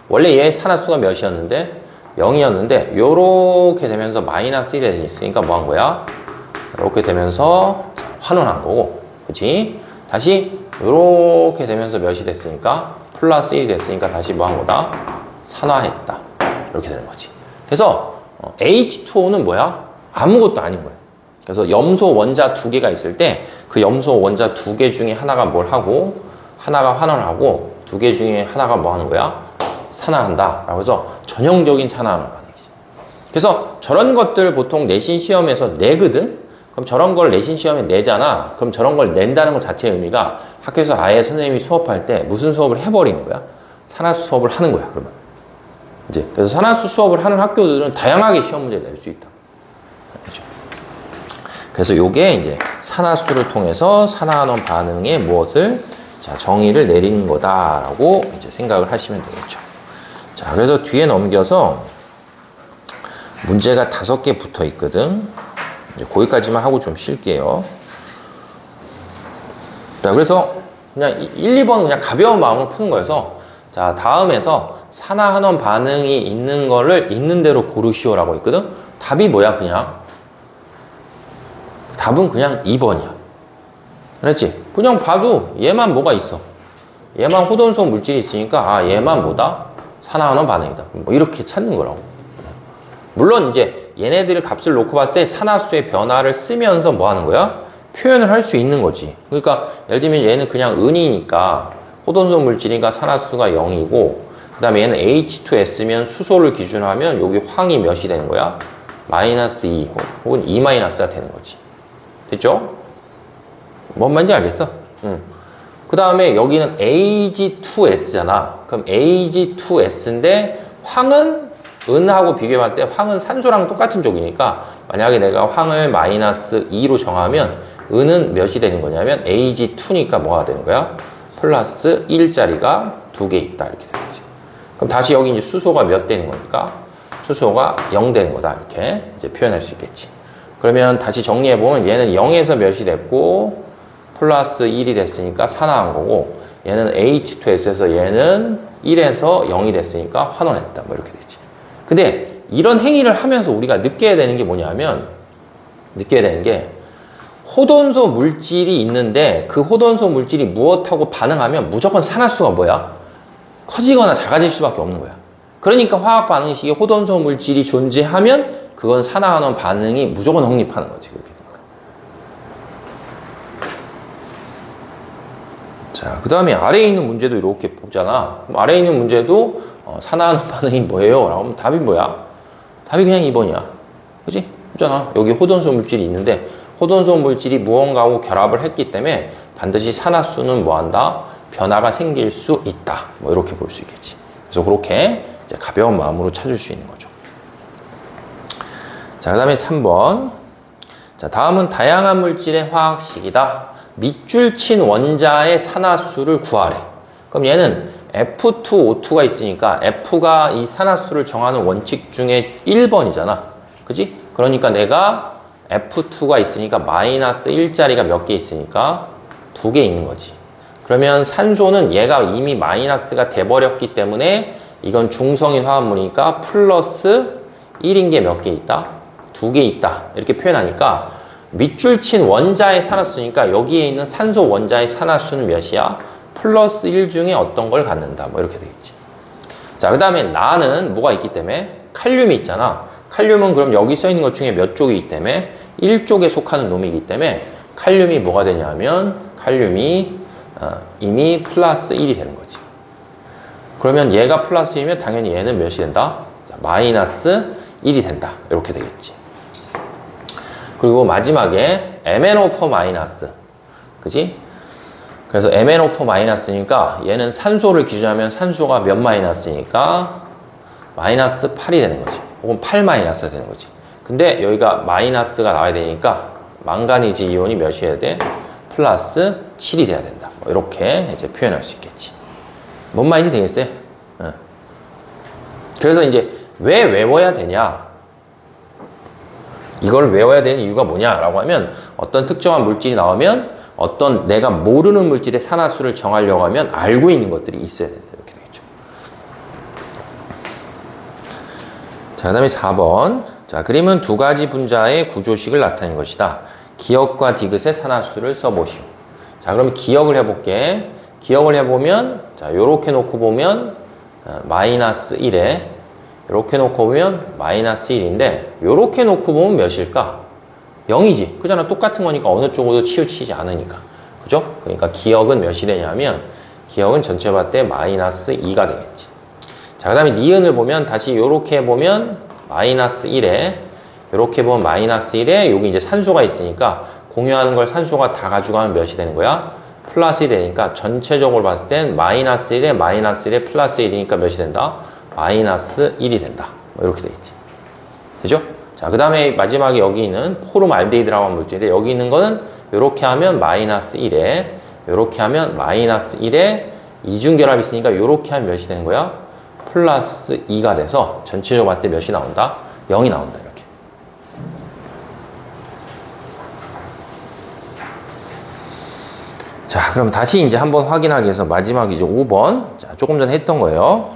원래 얘 산화수가 몇이었는데 0이었는데 요렇게 되면서 마이너스 1이 됐으니까 뭐 한 거야? 이렇게 되면서 환원한 거고 그치? 다시 요렇게 되면서 몇이 됐으니까 플러스 1이 됐으니까 다시 뭐 한 거다? 산화했다. 이렇게 되는 거지. 그래서 H2O는 뭐야? 아무것도 아닌 거야. 그래서 염소 원자 두 개가 있을 때 그 염소 원자 두 개 중에 하나가 뭘 하고 하나가 환원하고 두 개 중에 하나가 뭐 하는 거야? 산화한다. 라고 해서 전형적인 산화하는 반응이지. 그래서 저런 것들 보통 내신 시험에서 내거든? 그럼 저런 걸 내신 시험에 내잖아. 그럼 저런 걸 낸다는 것 자체의 의미가 학교에서 아예 선생님이 수업할 때 무슨 수업을 해버리는 거야? 산화수 수업을 하는 거야, 그러면. 이제 그래서 산화수 수업을 하는 학교들은 다양하게 시험 문제를 낼 수 있다. 그렇죠? 그래서 요게 이제 산화수를 통해서 산화환원 반응에 무엇을 자, 정의를 내리는 거다라고 이제 생각을 하시면 되겠죠. 자, 그래서 뒤에 넘겨서 문제가 5개 붙어 있거든. 이제 거기까지만 하고 좀 쉴게요. 자, 그래서 그냥 1, 2번은 그냥 가벼운 마음으로 푸는 거여서 자, 다음에서 산화환원 반응이 있는 거를 있는 대로 고르시오라고 있거든. 답이 뭐야, 그냥? 답은 그냥 2번이야. 그렇지? 그냥 봐도 얘만 뭐가 있어. 얘만 호돈소 물질이 있으니까 얘만 뭐다? 산화환원 반응이다. 뭐 이렇게 찾는 거라고. 물론 이제 얘네들 값을 놓고 봤을 때 산화수의 변화를 쓰면서 뭐 하는 거야? 표현을 할 수 있는 거지. 그러니까 예를 들면 얘는 그냥 은이니까 호돈소 물질이니까 산화수가 0이고 그 다음에 얘는 H2S면 수소를 기준으로 하면 여기 황이 몇이 되는 거야? 마이너스 2 혹은 2 마이너스가 되는 거지. 됐죠? 뭔 말인지 알겠어? 응. 그 다음에 여기는 Ag2S잖아. 그럼 Ag2S인데 황은 은하고 비교해봤을 때 황은 산소랑 똑같은 쪽이니까 만약에 내가 황을 마이너스 2로 정하면 은은 몇이 되는 거냐면 Ag2니까 뭐가 되는 거야? 플러스 1짜리가 2개 있다 이렇게 되는 거지. 그럼 다시 여기 이제 수소가 몇 되는 겁니까? 수소가 0 되는 거다 이렇게 이제 표현할 수 있겠지. 그러면 다시 정리해 보면 얘는 0에서 몇이 됐고 플러스 1이 됐으니까 4 나온 거고, 얘는 H2S에서 얘는 1에서 0이 됐으니까 환원했다 뭐 이렇게 되지. 근데 이런 행위를 하면서 우리가 느껴야 되는 게 뭐냐면, 느껴야 되는 게 호돈소 물질이 있는데 그 호돈소 물질이 무엇하고 반응하면 무조건 산화수가 뭐야? 커지거나 작아질 수밖에 없는 거야. 그러니까 화학 반응식에 호돈소 물질이 존재하면 그건 산화환원 반응이 무조건 성립하는 거지. 그렇게 되는 거야. 자, 그 다음에 아래에 있는 문제도 이렇게 보잖아. 그럼 아래에 있는 문제도 산화환원 반응이 뭐예요? 라고 하면 답이 뭐야? 답이 그냥 2번이야. 그지? 보잖아. 여기 호돈소 물질이 있는데 호돈소 물질이 무언가하고 결합을 했기 때문에 반드시 산화수는 뭐한다? 변화가 생길 수 있다. 뭐 이렇게 볼 수 있겠지. 그래서 그렇게 이제 가벼운 마음으로 찾을 수 있는 거죠. 자, 그 다음에 3번. 자, 다음은 다양한 물질의 화학식이다. 밑줄 친 원자의 산화수를 구하래. 그럼 얘는 F2O2가 있으니까 F가 이 산화수를 정하는 원칙 중에 1번이잖아. 그지? 그러니까 내가 F2가 있으니까 마이너스 1짜리가 몇 개 있으니까 2개 있는 거지. 그러면 산소는 얘가 이미 마이너스가 돼버렸기 때문에 이건 중성인 화합물이니까 플러스 1인 게 몇 개 있다? 2개 있다. 이렇게 표현하니까 밑줄 친 원자의 산화수니까 여기에 있는 산소 원자의 산화수는 몇이야? 플러스 1 중에 어떤 걸 갖는다. 뭐 이렇게 되겠지. 자, 그 다음에 나는 뭐가 있기 때문에? 칼륨이 있잖아. 칼륨은 그럼 여기 써 있는 것 중에 몇 쪽이 있기 때문에 1쪽에 속하는 놈이기 때문에 칼륨이 뭐가 되냐면 칼륨이 이미 플러스 1이 되는 거지. 그러면 얘가 플러스 1이면 당연히 얘는 몇이 된다? 자, 마이너스 1이 된다. 이렇게 되겠지. 그리고 마지막에 MnO4 마이너스. 그지? 그래서 MnO4 마이너스니까 얘는 산소를 기준하면 산소가 몇 마이너스니까 마이너스 8이 되는 거지. 혹은 8 마이너스가 되는 거지. 근데 여기가 마이너스가 나와야 되니까 망가니즈 이온이 몇이어야 돼? 플러스 7이 돼야 된다. 뭐 이렇게 이제 표현할 수 있겠지. 뭔 말인지 되겠어요? 응. 그래서 이제 왜 외워야 되냐? 이걸 외워야 되는 이유가 뭐냐라고 하면 어떤 특정한 물질이 나오면 어떤 내가 모르는 물질의 산화수를 정하려고 하면 알고 있는 것들이 있어야 된다. 이렇게 되겠죠. 자, 그 다음에 4번. 자, 그림은 두 가지 분자의 구조식을 나타낸 것이다. 기역과 디귿의 산화수를 써보시오. 자, 그럼 기역을 해볼게. 기역을 해보면, 자, 요렇게 놓고 보면, 마이너스 1에, 요렇게 놓고 보면, 마이너스 1인데, 요렇게 놓고 보면 몇일까? 0이지. 그잖아. 똑같은 거니까 어느 쪽으로도 치우치지 않으니까. 그죠? 그러니까 기역은 몇이 되냐면, 기역은 전체 봤을 때 마이너스 2가 되겠지. 자, 그 다음에 니은을 보면, 다시 요렇게 보면, 마이너스 1에, 요렇게 보면 마이너스 1에, 여기 이제 산소가 있으니까, 공유하는 걸 산소가 다 가져가면 몇이 되는 거야? 플러스 1이 되니까 전체적으로 봤을 땐 마이너스 1에 마이너스 1에 플러스 1이니까 몇이 된다? 마이너스 1이 된다. 뭐 이렇게 되겠지. 되죠? 자, 그 다음에 마지막에 여기 있는 포름알데히드라고 하는 물질인데 여기 있는 거는 이렇게 하면 마이너스 1에 이렇게 하면 마이너스 1에 이중결합이 있으니까 이렇게 하면 몇이 되는 거야? 플러스 2가 돼서 전체적으로 봤을 때 몇이 나온다? 0이 나온다. 이렇게. 자, 그럼 다시 이제 한번 확인하기 위해서 마지막 이제 5번. 자, 조금 전에 했던 거예요.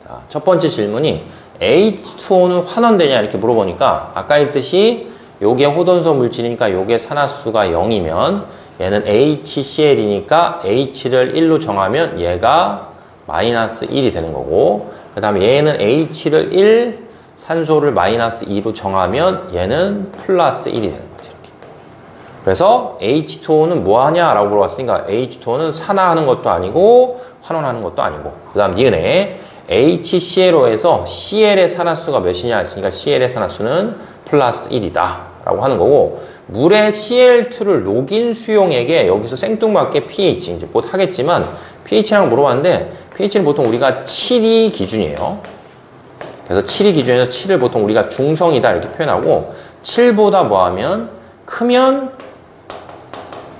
자, 첫 번째 질문이 H2O는 환원되냐 이렇게 물어보니까 아까 했듯이 요게 호돈소 물질이니까 요게 산화수가 0이면 얘는 HCl이니까 H를 1로 정하면 얘가 마이너스 1이 되는 거고 그 다음에 얘는 H를 1, 산소를 마이너스 2로 정하면 얘는 플러스 1이 되는 거지. 이렇게. 그래서 H2O는 뭐 하냐라고 물어봤으니까 H2O는 산화하는 것도 아니고 환원하는 것도 아니고 그 다음 니은에 HClO에서 Cl의 산화수가 몇이냐 했으니까 Cl의 산화수는 플러스 1이다 라고 하는 거고 물의 Cl2를 녹인 수용액에 여기서 생뚱맞게 pH 이제 곧 하겠지만 pH라고 물어봤는데 pH는 보통 우리가 7이 기준이에요. 그래서 7이 기준에서 7을 보통 우리가 중성이다 이렇게 표현하고 7보다 뭐하면 크면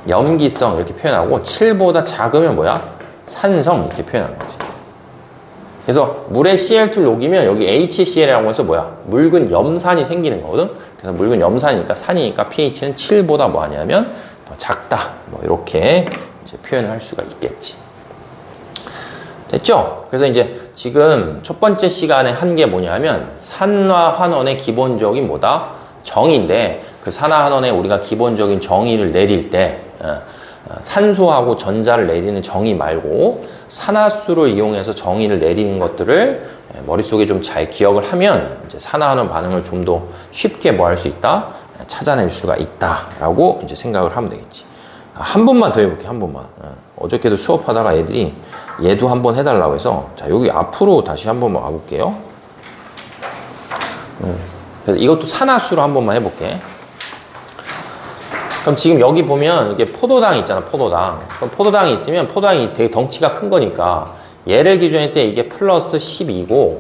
염기성 이렇게 표현하고 7보다 작으면 뭐야? 산성 이렇게 표현하는 거지. 그래서 물에 Cl2를 녹이면 여기 HCl이라고 해서 뭐야? 묽은 염산이 생기는 거거든. 그래서 묽은 염산이니까 산이니까 pH는 7보다 뭐 하냐면 더 작다. 뭐 이렇게 이제 표현을 할 수가 있겠지. 됐죠? 그래서 이제 지금 첫 번째 시간에 한 게 뭐냐면 산화환원의 기본적인 뭐다? 정의인데 그 산화환원에 우리가 기본적인 정의를 내릴 때 산소하고 전자를 내리는 정의 말고 산화수를 이용해서 정의를 내리는 것들을 머릿속에 좀 잘 기억을 하면 이제 산화환원 반응을 좀 더 쉽게 뭐 할 수 있다? 찾아낼 수가 있다라고 이제 생각을 하면 되겠지. 한 번만 더 해볼게, 한 번만. 어저께도 수업하다가 애들이 얘도 한번 해달라고 해서 자, 여기 앞으로 다시 한 번만 와볼게요. 그래서 이것도 산화수로 한 번만 해볼게. 그럼 지금 여기 보면 이게 포도당 있잖아, 포도당. 그럼 포도당이 있으면 포도당이 되게 덩치가 큰 거니까 얘를 기준일 때 이게 플러스 12고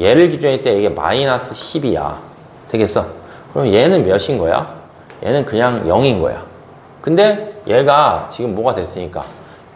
얘를 기준일 때 이게 마이너스 10이야. 되겠어? 그럼 얘는 몇인 거야? 얘는 그냥 0인 거야. 근데 얘가 지금 뭐가 됐으니까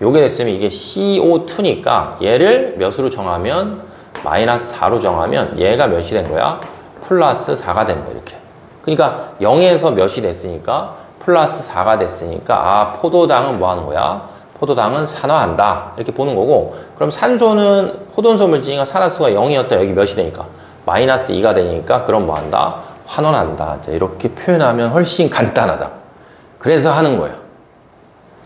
요게 됐으면 이게 CO2니까 얘를 몇으로 정하면 마이너스 4로 정하면 얘가 몇이 된 거야? 플러스 4가 된 거야, 이렇게. 그러니까 0에서 몇이 됐으니까 플러스 4가 됐으니까 아, 포도당은 뭐 하는 거야? 포도당은 산화한다. 이렇게 보는 거고 그럼 산소는 호돈소 물질이니까 산화수가 0이었다. 여기 몇이 되니까? 마이너스 2가 되니까 그럼 뭐 한다? 환원한다. 자, 이렇게 표현하면 훨씬 간단하다. 그래서 하는 거예요.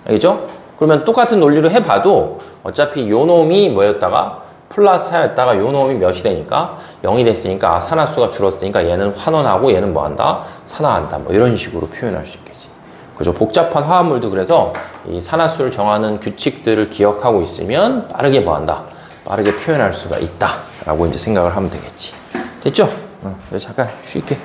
알겠죠? 그러면 똑같은 논리로 해봐도 어차피 요 놈이 뭐였다가 플러스 4였다가 요 놈이 몇이 되니까 0이 됐으니까 아, 산화수가 줄었으니까 얘는 환원하고 얘는 뭐 한다? 산화한다. 뭐 이런 식으로 표현할 수 있겠지. 그죠? 복잡한 화합물도 그래서 이 산화수를 정하는 규칙들을 기억하고 있으면 빠르게 뭐 한다? 빠르게 표현할 수가 있다. 라고 이제 생각을 하면 되겠지. 됐죠? 그래서 잠깐 쉴게.